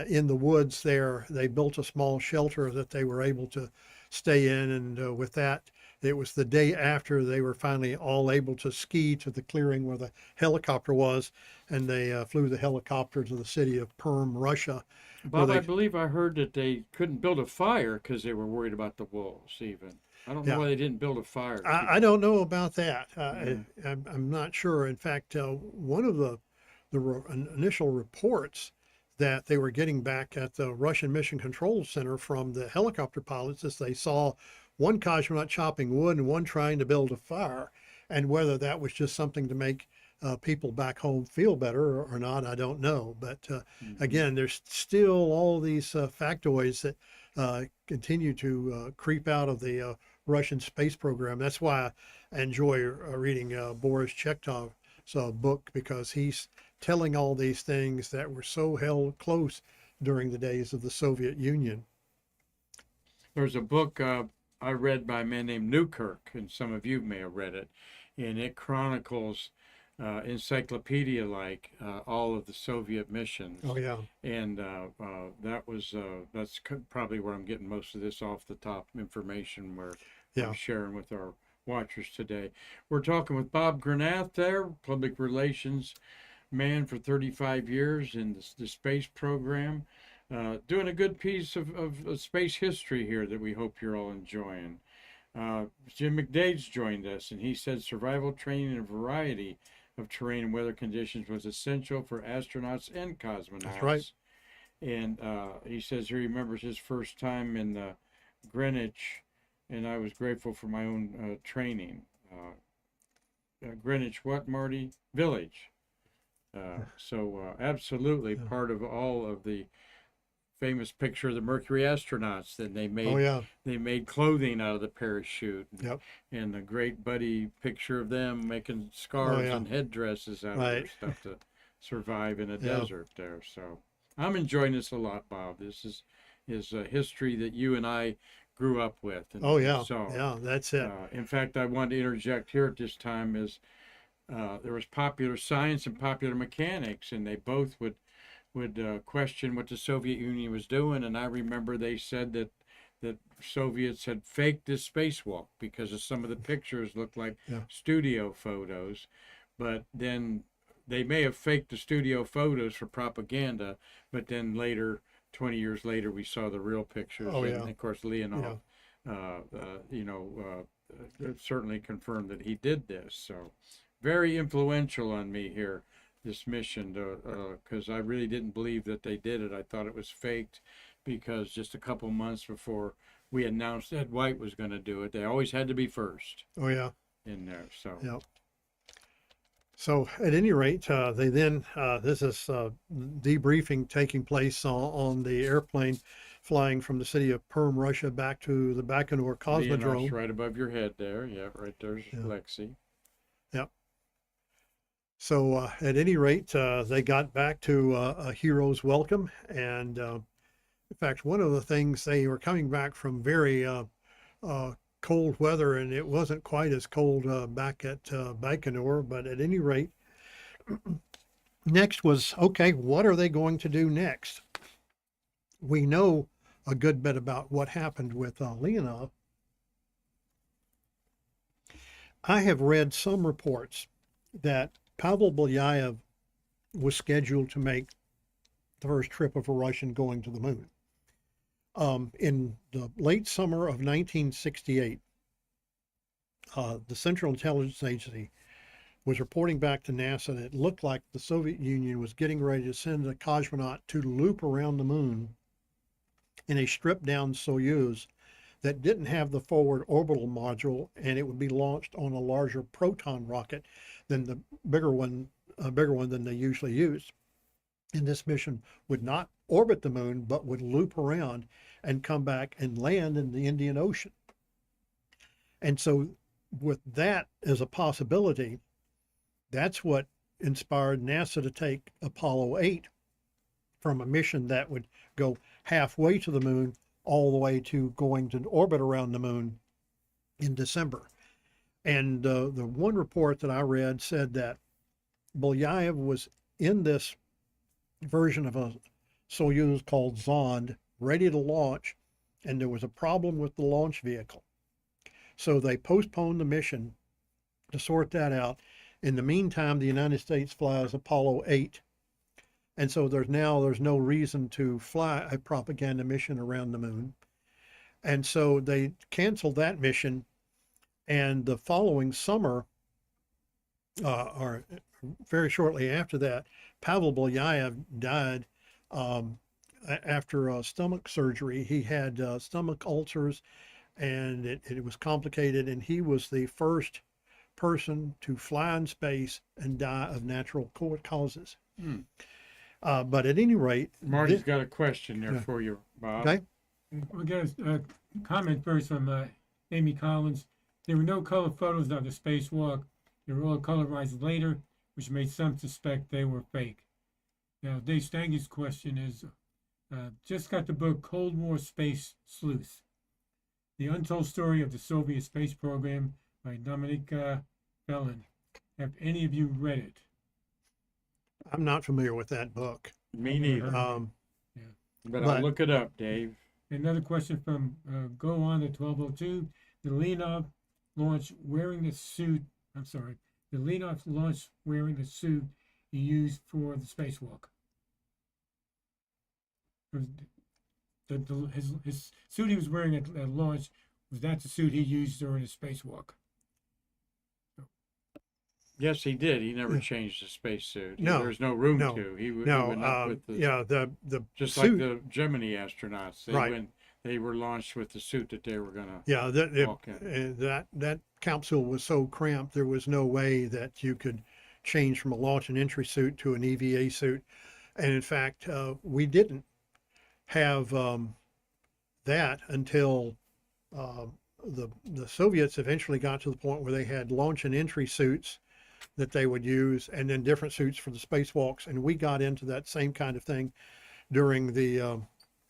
in the woods there. They built a small shelter that they were able to stay in, and with that, it was the day after they were finally all able to ski to the clearing where the helicopter was, and they flew the helicopter to the city of Perm, Russia. Bob, I believe I heard that they couldn't build a fire because they were worried about the wolves even. I don't know why they didn't build a fire. I don't know about that. I'm not sure. In fact, one of the initial reports that they were getting back at the Russian Mission Control Center from the helicopter pilots as they saw one cosmonaut chopping wood and one trying to build a fire. And whether that was just something to make people back home feel better or not, I don't know. But again, there's still all these factoids that continue to creep out of the Russian space program. That's why I enjoy reading Boris Chertov's book, because he's telling all these things that were so held close during the days of the Soviet Union. There's a book I read by a man named Newkirk, and some of you may have read it, and it chronicles encyclopedia-like all of the Soviet missions. Oh yeah, And that's probably where I'm getting most of this off the top information I'm sharing with our watchers today. We're talking with Bob Granath there, public relations man for 35 years in the space program, doing a good piece of space history here that we hope you're all enjoying. Jim McDade's joined us, and he said survival training in a variety of terrain and weather conditions was essential for astronauts and cosmonauts. that's right. And he says he remembers his first time in Greenwich, and I was grateful for my own training. Greenwich, what, Marty? Village. Absolutely part of all of the famous picture of the Mercury astronauts that they made. They made clothing out of the parachute. And a great buddy picture of them making scarves and headdresses out of their stuff to survive in a desert there. So I'm enjoying this a lot, Bob. This is history that you and I grew up with. And that's it. In fact, I wanted to interject here at this time is there was popular science and popular mechanics, and they both would question what the Soviet Union was doing. And I remember they said that Soviets had faked this spacewalk because of some of the pictures looked like studio photos, but then they may have faked the studio photos for propaganda, but then later, 20 years later, we saw the real pictures. And of course, Leonov, certainly confirmed that he did this. So very influential on me here, this mission, because I really didn't believe that they did it. I thought it was faked, because just a couple months before we announced Ed White was going to do it, they always had to be first. In there. So So at any rate, they then this is debriefing taking place on the airplane flying from the city of Perm, Russia, back to the Baikonur Cosmodrome. Right above your head there. Yeah, right there's Alexi. So at any rate, they got back to a hero's welcome. And in fact, one of the things, they were coming back from very cold weather, and it wasn't quite as cold back at Baikonur. But at any rate, next was, okay, what are they going to do next? We know a good bit about what happened with Leonov. I have read some reports that Pavel Belyaev was scheduled to make the first trip of a Russian going to the moon. In the late summer of 1968, the Central Intelligence Agency was reporting back to NASA that it looked like the Soviet Union was getting ready to send a cosmonaut to loop around the moon in a stripped-down Soyuz that didn't have the forward orbital module, and it would be launched on a larger Proton rocket than the bigger one than they usually use. And this mission would not orbit the moon, but would loop around and come back and land in the Indian Ocean. And so with that as a possibility, that's what inspired NASA to take Apollo 8 from a mission that would go halfway to the moon all the way to going to orbit around the moon in December. And the one report that I read said that Belyaev was in this version of a Soyuz called Zond, ready to launch, and there was a problem with the launch vehicle. So they postponed the mission to sort that out. In the meantime, the United States flies Apollo 8. And so there's no reason to fly a propaganda mission around the moon. And so they canceled that mission. And the following summer, or very shortly after that, Pavel Belyaev died After stomach surgery. He had stomach ulcers, and it was complicated. And he was the first person to fly in space and die of natural causes. Hmm. But at any rate, Marty's got a question there Yeah. for you, Bob. okay. We got a comment first from Amy Collins. There were no color photos of the spacewalk. They were all colorized later, which made some suspect they were fake. Now, Dave Stange's question is, just got the book Cold War Space Sleuth, The Untold Story of the Soviet Space Program by Dominic Bellin. Have any of you read it? I'm not familiar with that book. Me neither. But I'll but- look it up, Dave. Another question from Go On at 1202. The Leonov launch wearing the suit. I'm sorry. The Leonov launch wearing the suit he used for the spacewalk. His suit he was wearing at launch, was that the suit he used during the spacewalk? Yes, he did. He never Yeah. changed the spacesuit. No, There's no room no, to. He went No, up with the yeah, the just suit, like the Gemini astronauts. Right. They were launched with the suit that they were gonna yeah, walk in. that capsule was so cramped, there was no way that you could change from a launch and entry suit to an EVA suit. And in fact, we didn't have that until the Soviets eventually got to the point where they had launch and entry suits that they would use, and then different suits for the spacewalks. And we got into that same kind of thing during the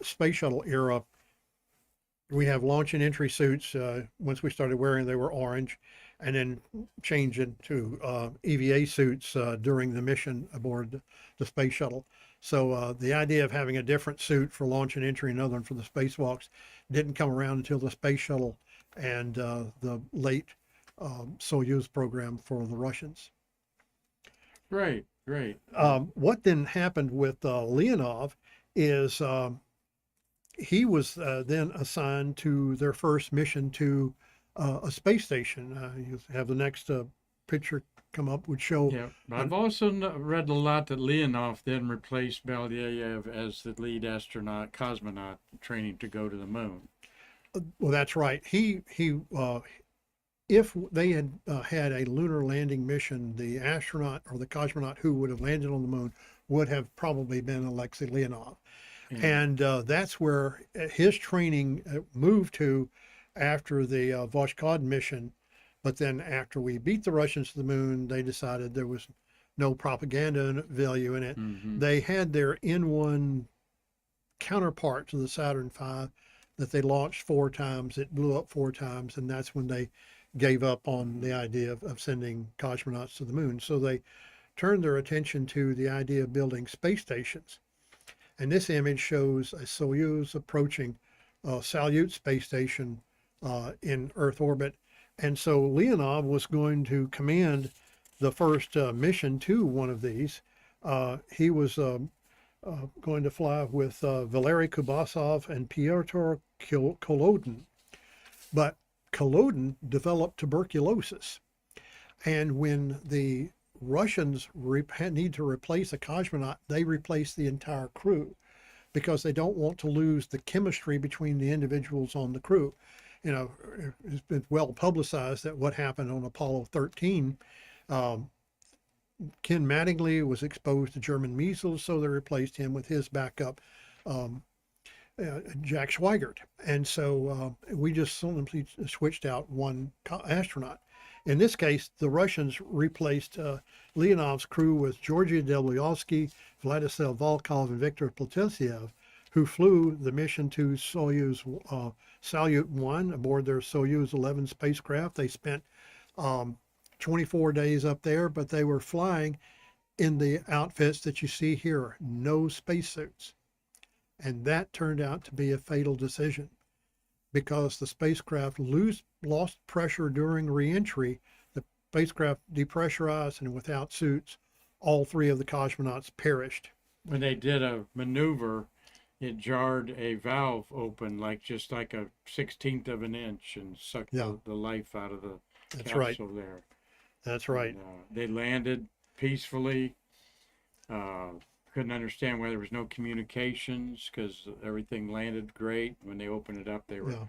space shuttle era. We have launch and entry suits. Once we started wearing, they were orange, and then changed into EVA suits during the mission aboard the space shuttle. So the idea of having a different suit for launch and entry and another one for the spacewalks didn't come around until the space shuttle and the late Soyuz program for the Russians. Right. What then happened with Leonov is he was then assigned to their first mission to a space station. You have the next picture come up, would show. Yeah. I've also read a lot that Leonov then replaced Belyaev as the lead astronaut, cosmonaut training to go to the moon. Well, that's right. He if they had had a lunar landing mission, the astronaut or the cosmonaut who would have landed on the moon would have probably been Alexi Leonov. Yeah. And that's where his training moved to after the Voskhod mission. But then after we beat the Russians to the moon, they decided there was no propaganda value in it. Mhm. They had their N1 counterpart to the Saturn V that they launched 4 times. It blew up 4 times, and that's when they gave up on the idea of sending cosmonauts to the moon. So they turned their attention to the idea of building space stations. And this image shows a Soyuz approaching Salyut space station in Earth orbit. And so Leonov was going to command the first mission to one of these. He was going to fly with Valery Kubasov and Pyotr Kolodin. But Kolodin developed tuberculosis. And when the Russians need to replace a cosmonaut, they replace the entire crew because they don't want to lose the chemistry between the individuals on the crew. You know, it's been well publicized that what happened on Apollo 13, Ken Mattingly was exposed to German measles, so they replaced him with his backup, Jack Schweigert. And so we just simply switched out one astronaut. In this case, the Russians replaced Leonov's crew with Georgy Delyaevsky, Vladislav Volkov, and Viktor Platyshev, who flew the mission to Soyuz Salyut 1 aboard their Soyuz 11 spacecraft. They spent 24 days up there, but they were flying in the outfits that you see here, no spacesuits. And that turned out to be a fatal decision because the spacecraft lost pressure during reentry. The spacecraft depressurized, and without suits, all 3 of the cosmonauts perished. When they did a maneuver, it jarred a valve open just like a 1/16 of an inch and sucked Yeah. the life out of the That's right. capsule there. That's right. And, they landed peacefully. couldn't understand why there was no communications, because everything landed great. When they opened it up, they were Yeah.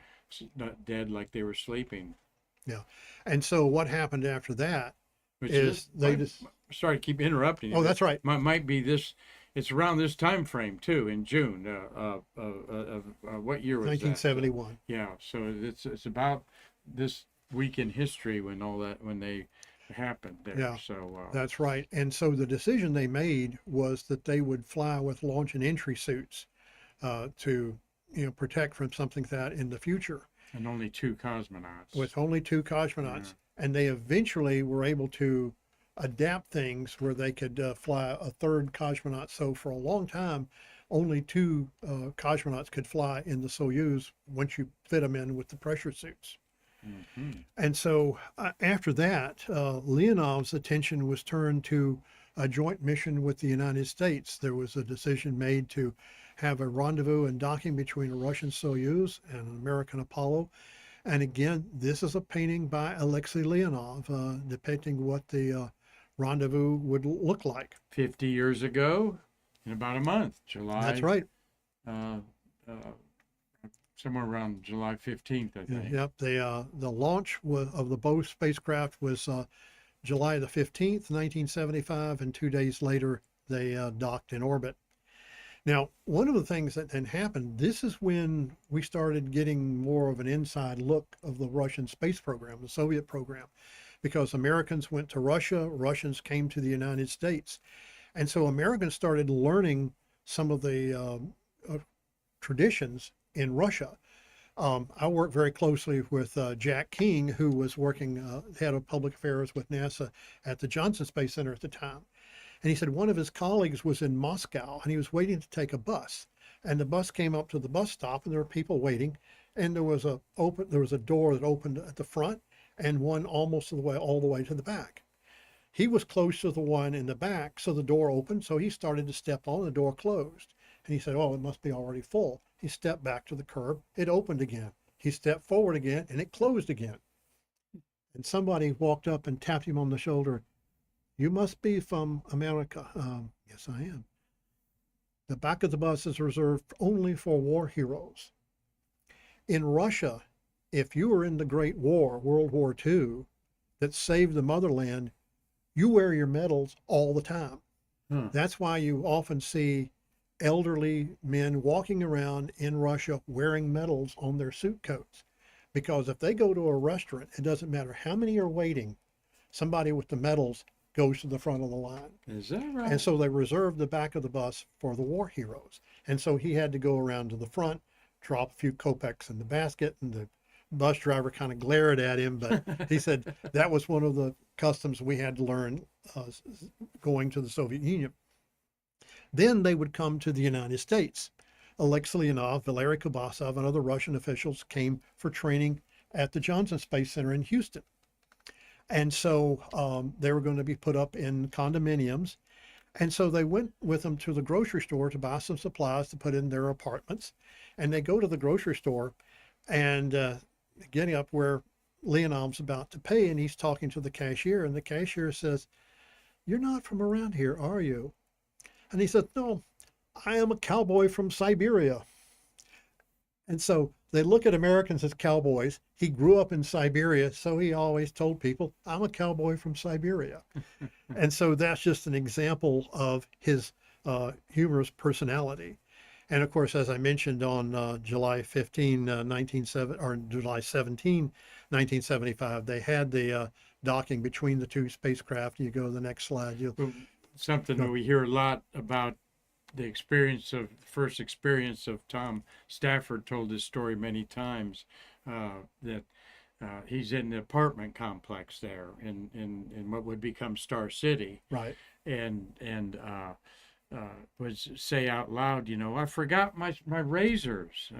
not dead like they were sleeping. Yeah. And so what happened after that Which is they might, just, sorry to keep interrupting you. oh, that's right. Might be this. It's around this time frame too, in June. What year was that? 1971. Yeah, so it's about this week in history when they happened there. Yeah. So That's right. And so the decision they made was that they would fly with launch and entry suits to, protect from something like that in the future, and only 2 cosmonauts. with only 2 cosmonauts. And they eventually were able to adapt things where they could fly a 3rd cosmonaut. So for a long time, only 2 cosmonauts could fly in the Soyuz once you fit them in with the pressure suits. Mhm. And so after that, Leonov's attention was turned to a joint mission with the United States. There was a decision made to have a rendezvous and docking between a Russian Soyuz and an American Apollo. And again, this is a painting by Alexi Leonov depicting what the rendezvous would look like. 50 years ago, in about a month, July. That's right. Uh, uh, somewhere around July 15th, I think. Yep. The launch of the Bose spacecraft was July the 15th, 1975, and 2 days later they docked in orbit. Now, one of the things that then happened, this is when we started getting more of an inside look of the Russian space program, the Soviet program, because Americans went to Russia, Russians came to the United States. And so Americans started learning some of the traditions in Russia. I worked very closely with Jack King, who was working head of public affairs with NASA at the Johnson Space Center at the time. And he said one of his colleagues was in Moscow and he was waiting to take a bus. And the bus came up to the bus stop and there were people waiting. And there was a door that opened at the front and one almost all the way to the back. He was close to the one in the back, so the door opened. So he started to step on, the door closed. And he said, oh, it must be already full. He stepped back to the curb, it opened again. He stepped forward again and it closed again. And somebody walked up and tapped him on the shoulder. You must be from America. Yes, I am. The back of the bus is reserved only for war heroes. In Russia, if you were in the Great War, World War II, that saved the motherland, you wear your medals all the time. That's why you often see elderly men walking around in Russia wearing medals on their suit coats. Because if they go to a restaurant, it doesn't matter how many are waiting, somebody with the medals goes to the front of the line. Is that right? And so they reserved the back of the bus for the war heroes. And so he had to go around to the front, drop a few kopecks in the basket, and the bus driver kind of glared at him. But he said that was one of the customs we had to learn going to the Soviet Union. Then they would come to the United States. Alexei Leonov, Valery Kubasov, and other Russian officials came for training at the Johnson Space Center in Houston. And so they were going to be put up in condominiums. And so they went with them to the grocery store to buy some supplies to put in their apartments. And they go to the grocery store and getting up where Leonov's about to pay, and he's talking to the cashier. And the cashier says, "You're not from around here, are you?" And he said, "No, I am a cowboy from Siberia." And so they look at Americans as cowboys. He grew up in Siberia, so he always told people, "I'm a cowboy from Siberia." And so that's just an example of his humorous personality. And of course, as I mentioned, on July 17, 1975, they had the docking between the 2 spacecraft. You go to the next slide. Something that we hear a lot about, the first experience of Tom Stafford told this story many times, that he's in the apartment complex there in what would become Star City. Right. And would say out loud, I forgot my razors,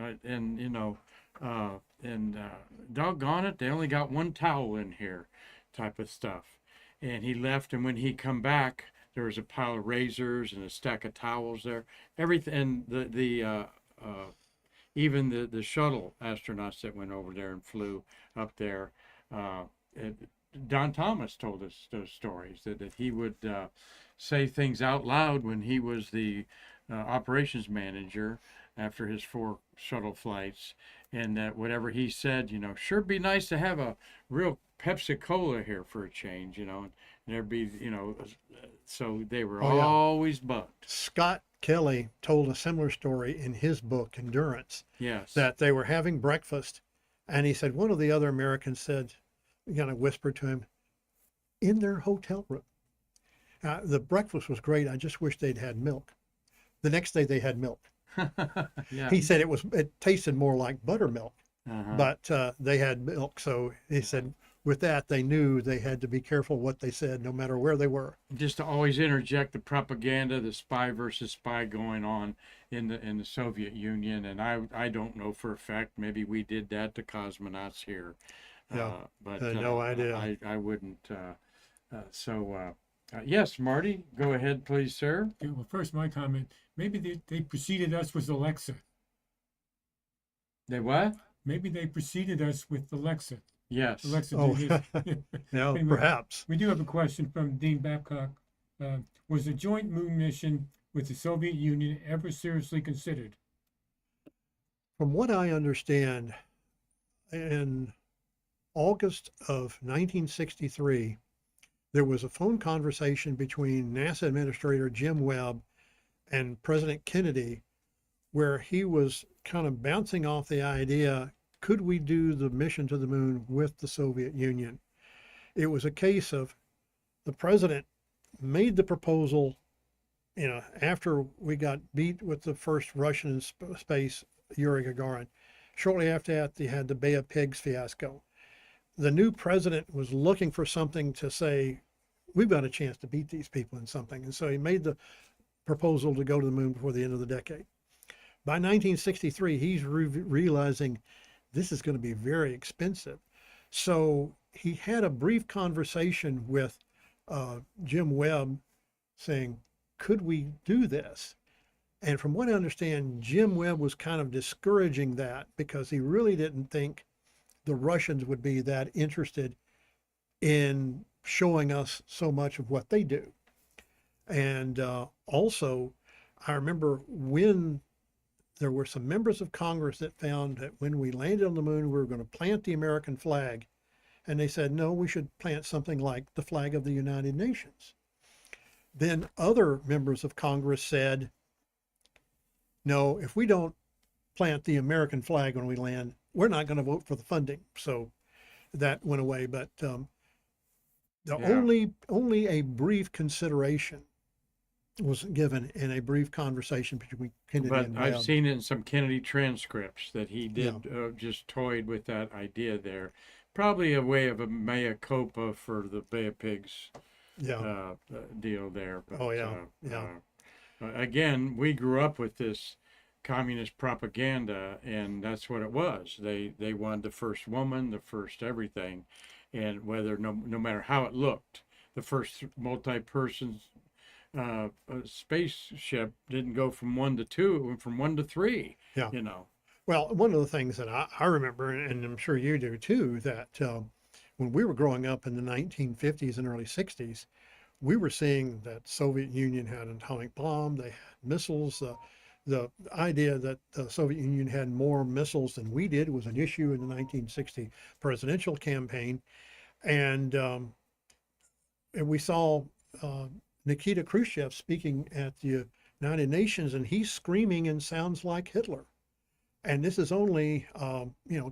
doggone it, they only got one towel in here, type of stuff. And he left, and when he come back, there was a pile of razors and a stack of towels there. Everything, and even the shuttle astronauts that went over there and flew up there. Don Thomas told us those stories that he would say things out loud when he was the operations manager after his 4 shuttle flights, and that whatever he said, sure be nice to have a real Pepsi Cola here for a change, and there'd be, so they were Oh, yeah. always bugged. Scott Kelly told a similar story in his book, Endurance, Yes. that they were having breakfast. And he said one of the other Americans said, kind of whispered to him, in their hotel room. The breakfast was great. I just wish they'd had milk. The next day they had milk. Yeah. He said it tasted more like buttermilk, Uh-huh. but they had milk. So he said with that, they knew they had to be careful what they said, no matter where they were. Just to always interject the propaganda, the spy versus spy going on in the Soviet Union, and I don't know for a fact. Maybe we did that to cosmonauts here. Yeah, But no idea. I wouldn't. Yes, Marty, go ahead, please, sir. Okay, well, first, my comment. Maybe they preceded us with Alexa. They what? Maybe they preceded us with Alexa. Yes. Alexa Oh, did this. yeah, Anyway, perhaps. We do have a question from Dean Babcock. Was a joint moon mission with the Soviet Union ever seriously considered? From what I understand, in August of 1963, there was a phone conversation between NASA Administrator Jim Webb and President Kennedy, where he was kind of bouncing off the idea, could we do the mission to the moon with the Soviet Union? It was a case of the president made the proposal, after we got beat with the first Russian in space, Yuri Gagarin. Shortly after that, they had the Bay of Pigs fiasco. The new president was looking for something to say, we've got a chance to beat these people in something. And so he made the proposal to go to the moon before the end of the decade. By 1963, he's realizing this is going to be very expensive. So he had a brief conversation with Jim Webb saying, could we do this? And from what I understand, Jim Webb was kind of discouraging that because he really didn't think the Russians would be that interested in showing us so much of what they do. And also, I remember when there were some members of Congress that found that when we landed on the moon, we were going to plant the American flag. And they said, no, we should plant something like the flag of the United Nations. Then other members of Congress said, no, if we don't plant the American flag when we land, we're not going to vote for the funding. So that went away. But only a brief consideration was given in a brief conversation between Kennedy But and I've Webb. seen it in some Kennedy transcripts that he did just toyed with that idea there. Probably a way of a mea culpa for the Bay of Pigs deal there. But, Oh, yeah, again, we grew up with this communist propaganda, and that's what it was. They wanted the first woman, the first everything, and whether no matter how it looked, the first multi-person spaceship didn't go from 1 to 2, it went from 1 to 3. Yeah. Well, one of the things that I remember, and I'm sure you do too, that when we were growing up in the 1950s and early 60s, we were seeing that Soviet Union had an atomic bomb, they had missiles. The idea that the Soviet Union had more missiles than we did was an issue in the 1960 presidential campaign. And we saw Nikita Khrushchev speaking at the United Nations, and he's screaming and sounds like Hitler. And this is only,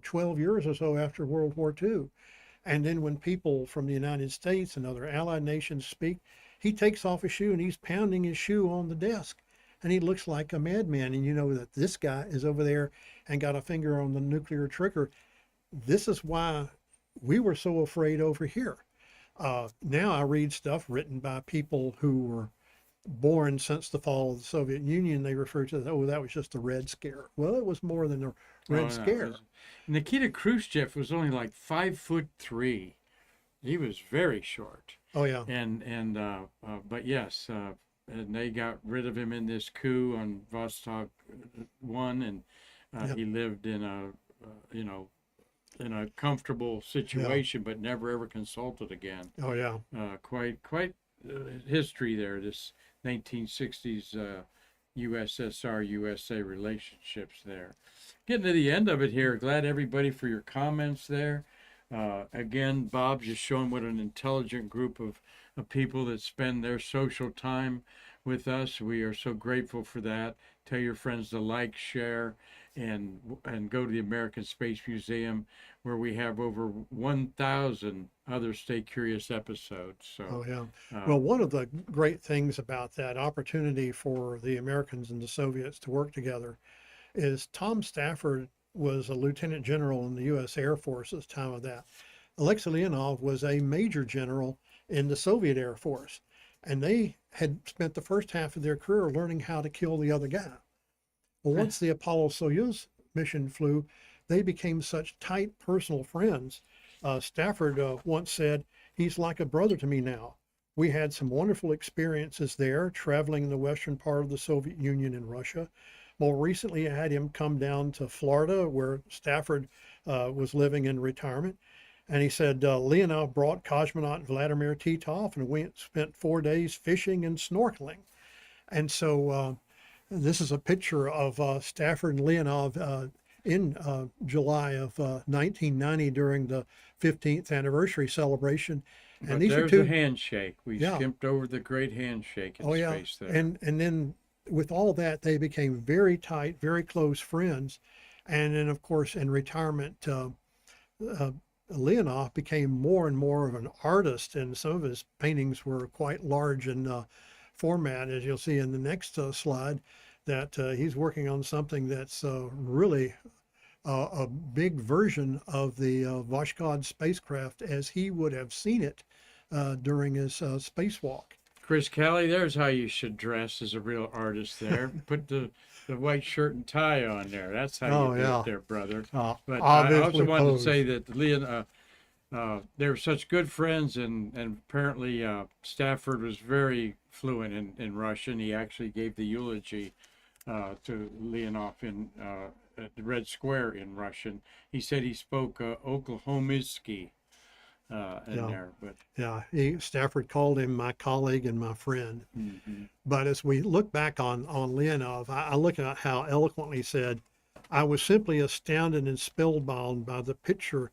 12 years or so after World War II. And then when people from the United States and other allied nations speak, he takes off his shoe and he's pounding his shoe on the desk. And he looks like a madman. And you know that this guy is over there and got a finger on the nuclear trigger. This is why we were so afraid over here. Now I read stuff written by people who were born since the fall of the Soviet Union. They refer to that, that was just a Red Scare. Well, it was more than a Red Scare. Nikita Khrushchev was only like 5'3". He was very short. Oh yeah. But yes, and they got rid of him in this coup on Voskhod 1, and he lived in a comfortable situation, but never ever consulted again. Oh yeah. Quite history there, this 1960s USSR USA relationships there. Getting to the end of it here. Glad everybody for your comments there. Again, Bob just showing what an intelligent group of people that spend their social time with us. We are so grateful for that. Tell your friends to like, share, and go to the American Space Museum, where we have over 1,000 other Stay Curious episodes. So, Oh, yeah. uh, Well, one of the great things about that opportunity for the Americans and the Soviets to work together is Tom Stafford was a lieutenant general in the U.S. Air Force at the time of that. Alexei Leonov was a major general in the Soviet Air Force, and they had spent the first half of their career learning how to kill the other guy. Well, once the Apollo-Soyuz mission flew, they became such tight personal friends. Stafford once said, "He's like a brother to me now." We had some wonderful experiences there, traveling in the western part of the Soviet Union and Russia. More recently, I had him come down to Florida, where Stafford was living in retirement. And he said, Leonov brought cosmonaut Vladimir Titov, and we spent 4 days fishing and snorkeling. And so this is a picture of Stafford and Leonov in July of 1990 during the 15th anniversary celebration. but And these are there's two, the handshake. We yeah. skipped over the great handshake in Oh yeah, space there. and then with all that, they became very tight, very close friends, and then of course in retirement, Leonov became more and more of an artist, and some of his paintings were quite large in format, as you'll see in the next slide. That he's working on something that's really a big version of the Voskhod spacecraft as he would have seen it during his spacewalk. Chris Kelly, there's how you should dress as a real artist there. Put the white shirt and tie on there. That's how Oh, you do yeah. it there, brother. But I Obviously also wanted to posed. say that Leon, they were such good friends, and apparently Stafford was very fluent in Russian. He actually gave the eulogy to Leonov at the Red Square in Russian. He said he spoke Oklahomisky in Yeah. there, but Yeah, Stafford called him my colleague and my friend. But as we look back on Leonov, I look at how eloquently he said, "I was simply astounded and spellbound by the picture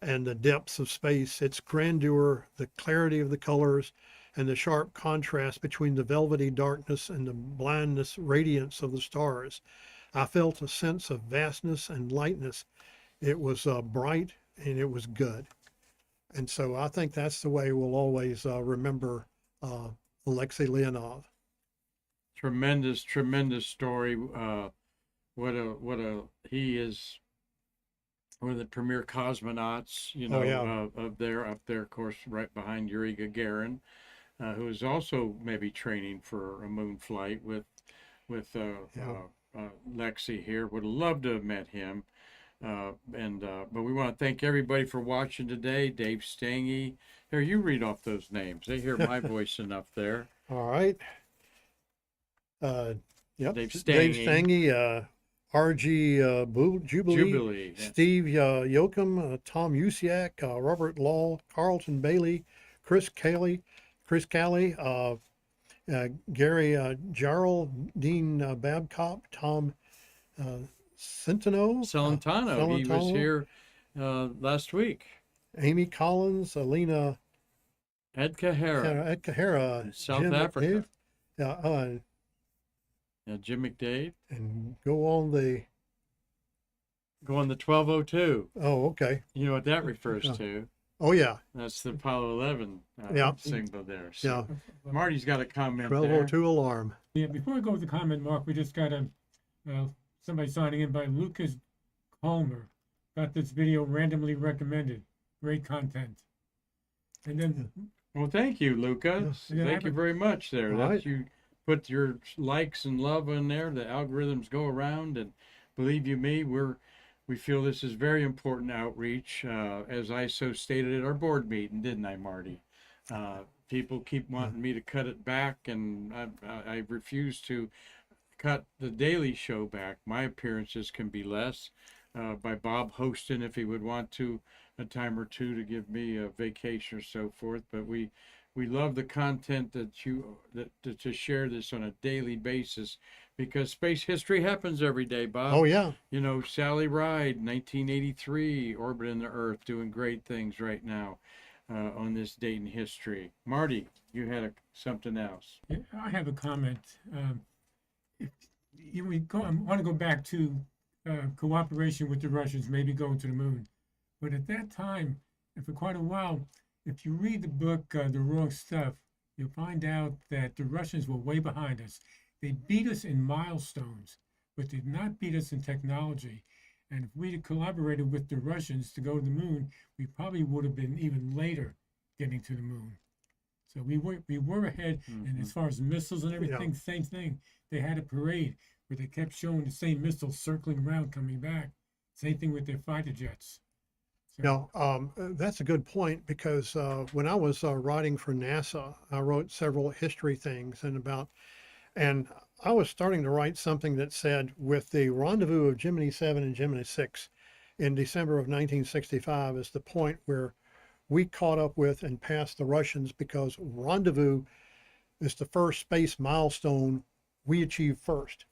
and the depths of space, its grandeur, the clarity of the colors, and the sharp contrast between the velvety darkness and the blindness radiance of the stars. I felt a sense of vastness and lightness. It was bright and it was good." And so I think that's the way we'll always remember Alexei Leonov. tremendous story. He is one of the premier cosmonauts, Oh, yeah. up there, of course, right behind Yuri Gagarin, who is also maybe training for a moon flight with Lexi here. Would love to have met him. But we want to thank everybody for watching today. Dave Stange. Here, you read off those names. They hear my voice enough there. All right. Yep. Dave Dave Stange. Stange, R.G. Jubilee, Yeah. Steve Yoakum, Tom Usiak, Robert Law, Carlton Bailey, Chris Caley, Gary Jarrell, Dean Babcock, Tom Centeno, Celentano. He was here last week. Amy Collins, Alina Edkahara, Edkahara, South Jim Africa. McDade, Jim McDade. and go on the. Go on the 1202. Oh, okay. You know what that refers to? Oh, yeah. That's the Apollo 11 Yeah. symbol there. So Yeah. Marty's got a comment there. 1202 alarm. Yeah, before we go with the comment, Mark, we just got somebody signing in by Lucas Colmer. Got this video randomly recommended. Great content. And then Well, thank you, Luca. Yes. Yeah, Thank you very much there. All That's right. you put your likes and love in there. The algorithms go around, and believe you me, we feel this is very important outreach. As I so stated at our board meeting, didn't I, Marty? People keep wanting me to cut it back, and I refuse to cut the daily show back. My appearances can be less by Bob hosting if he would want to a time or two to give me a vacation or so forth. But we we love the content that to share this on a daily basis, because space history happens every day, Bob. Oh yeah. You know, Sally Ride, 1983, orbiting the Earth, doing great things right now on this date in history. Marty, you had something else. Yeah, I have a comment. If I want to go back to cooperation with the Russians, maybe going to the moon. But at that time, and for quite a while, if you read the book The Wrong Stuff, you'll find out that the Russians were way behind us. They beat us in milestones, but did not beat us in technology. And if we had collaborated with the Russians to go to the moon, we probably would have been even later getting to the moon. So we were ahead, and as far as missiles and everything, same thing. They had a parade where they kept showing the same missiles circling around, coming back. Same thing with their fighter jets. So, That's a good point, because when I was writing for NASA, I wrote several history things and I was starting to write something that said, with the rendezvous of Gemini 7 and Gemini 6 in December of 1965 is the point where we caught up with and passed the Russians, because rendezvous is the first space milestone we achieved first.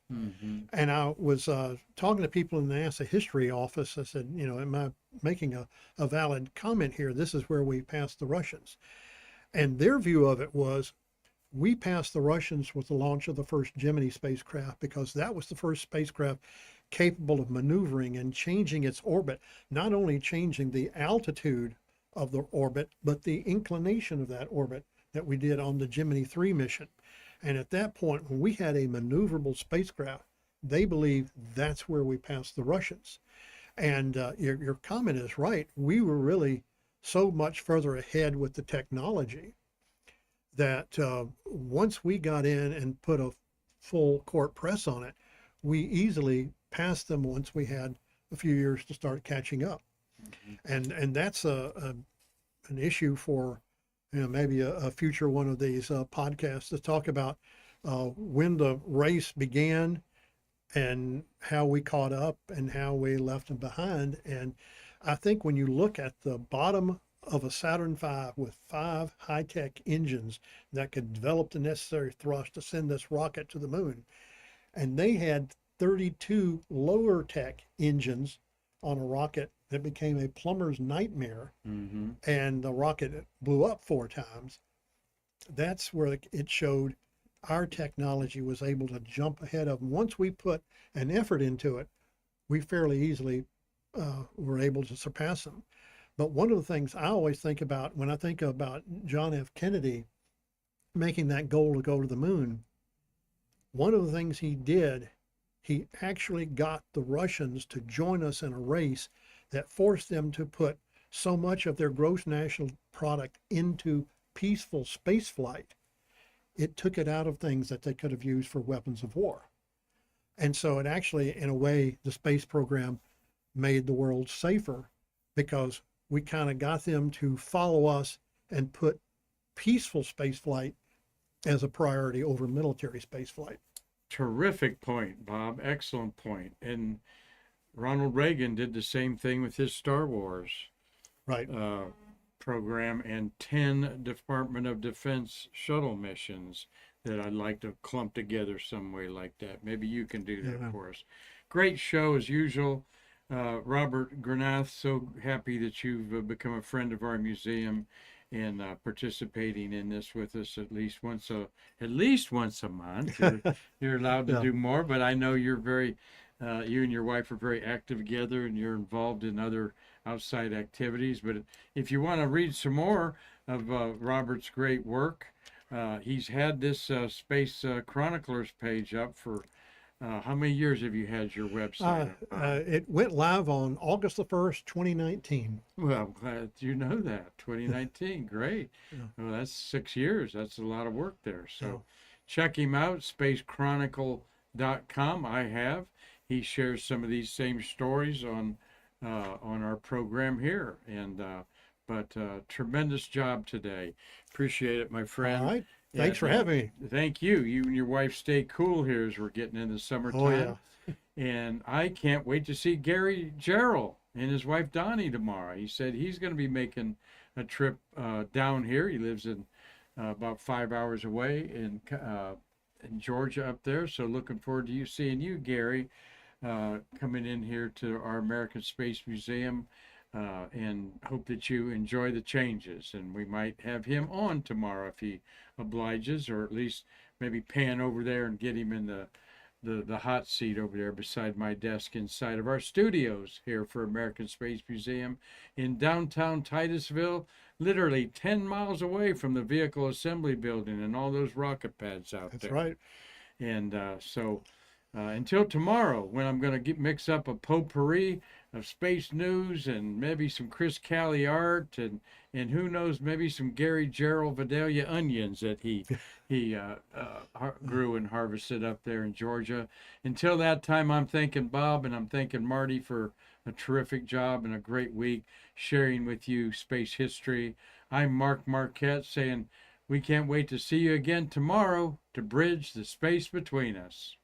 And I was talking to people in the NASA history office. I said, am I making a valid comment here? This is where we passed the Russians. And their view of it was, we passed the Russians with the launch of the first Gemini spacecraft, because that was the first spacecraft capable of maneuvering and changing its orbit, not only changing the altitude of the orbit, but the inclination of that orbit that we did on the Gemini 3 mission. And at that point, when we had a maneuverable spacecraft, they believed that's where we passed the Russians. And your comment is right. We were really so much further ahead with the technology that once we got in and put a full court press on it, we easily passed them once we had a few years to start catching up. And that's an issue for maybe a future one of these podcasts to talk about when the race began and how we caught up and how we left them behind. And I think when you look at the bottom of a Saturn V with 5 high-tech engines that could develop the necessary thrust to send this rocket to the moon, and they had 32 lower tech engines on a rocket that became a plumber's nightmare, and the rocket blew up 4 times. That's where it showed our technology was able to jump ahead of them. Once we put an effort into it, we fairly easily were able to surpass them. But one of the things I always think about when I think about John F. Kennedy making that goal to go to the moon, one of the things he did, he actually got the Russians to join us in a race that forced them to put so much of their gross national product into peaceful space flight. It took it out of things that they could have used for weapons of war. And so it actually, in a way, the space program made the world safer, because we kind of got them to follow us and put peaceful space flight as a priority over military space flight. Terrific point, Bob. Excellent point. And Ronald Reagan did the same thing with his Star Wars program and 10 Department of Defense shuttle missions that I'd like to clump together some way like that. Maybe you can do that for us. Great show as usual. Robert Granath, so happy that you've become a friend of our museum and participating in this with us at least once a month. You're allowed to do more, but I know you're very, you and your wife are very active together, and you're involved in other outside activities. But if you want to read some more of Robert's great work, he's had this Space Chroniclers page up for how many years have you had your website up? It went live on August the 1st, 2019. Well, I'm glad you know that. 2019, great. Well, that's 6 years. That's a lot of work there. So check him out, spacechronicle.com. I have. He shares some of these same stories on our program here. And but tremendous job today. Appreciate it, my friend. All right. Thanks for having me. Thank you. You and your wife stay cool here as we're getting into summertime. And I can't wait to see Gary Gerald and his wife Donnie tomorrow. He said he's going to be making a trip down here. He lives in about 5 hours away in Georgia up there. So looking forward to seeing you, Gary, coming in here to our American Space Museum, and hope that you enjoy the changes. And we might have him on tomorrow if he obliges, or at least maybe pan over there and get him in the hot seat over there beside my desk inside of our studios here for American Space Museum in downtown Titusville, literally 10 miles away from the vehicle assembly building and all those rocket pads out there. That's right. And until tomorrow, when I'm going to mix up a potpourri of space news and maybe some Chris Cali art and who knows, maybe some Gary Gerald Vidalia onions that he grew and harvested up there in Georgia. Until that time, I'm thanking Bob and I'm thanking Marty for a terrific job and a great week sharing with you space history. I'm Mark Marquette saying we can't wait to see you again tomorrow to bridge the space between us.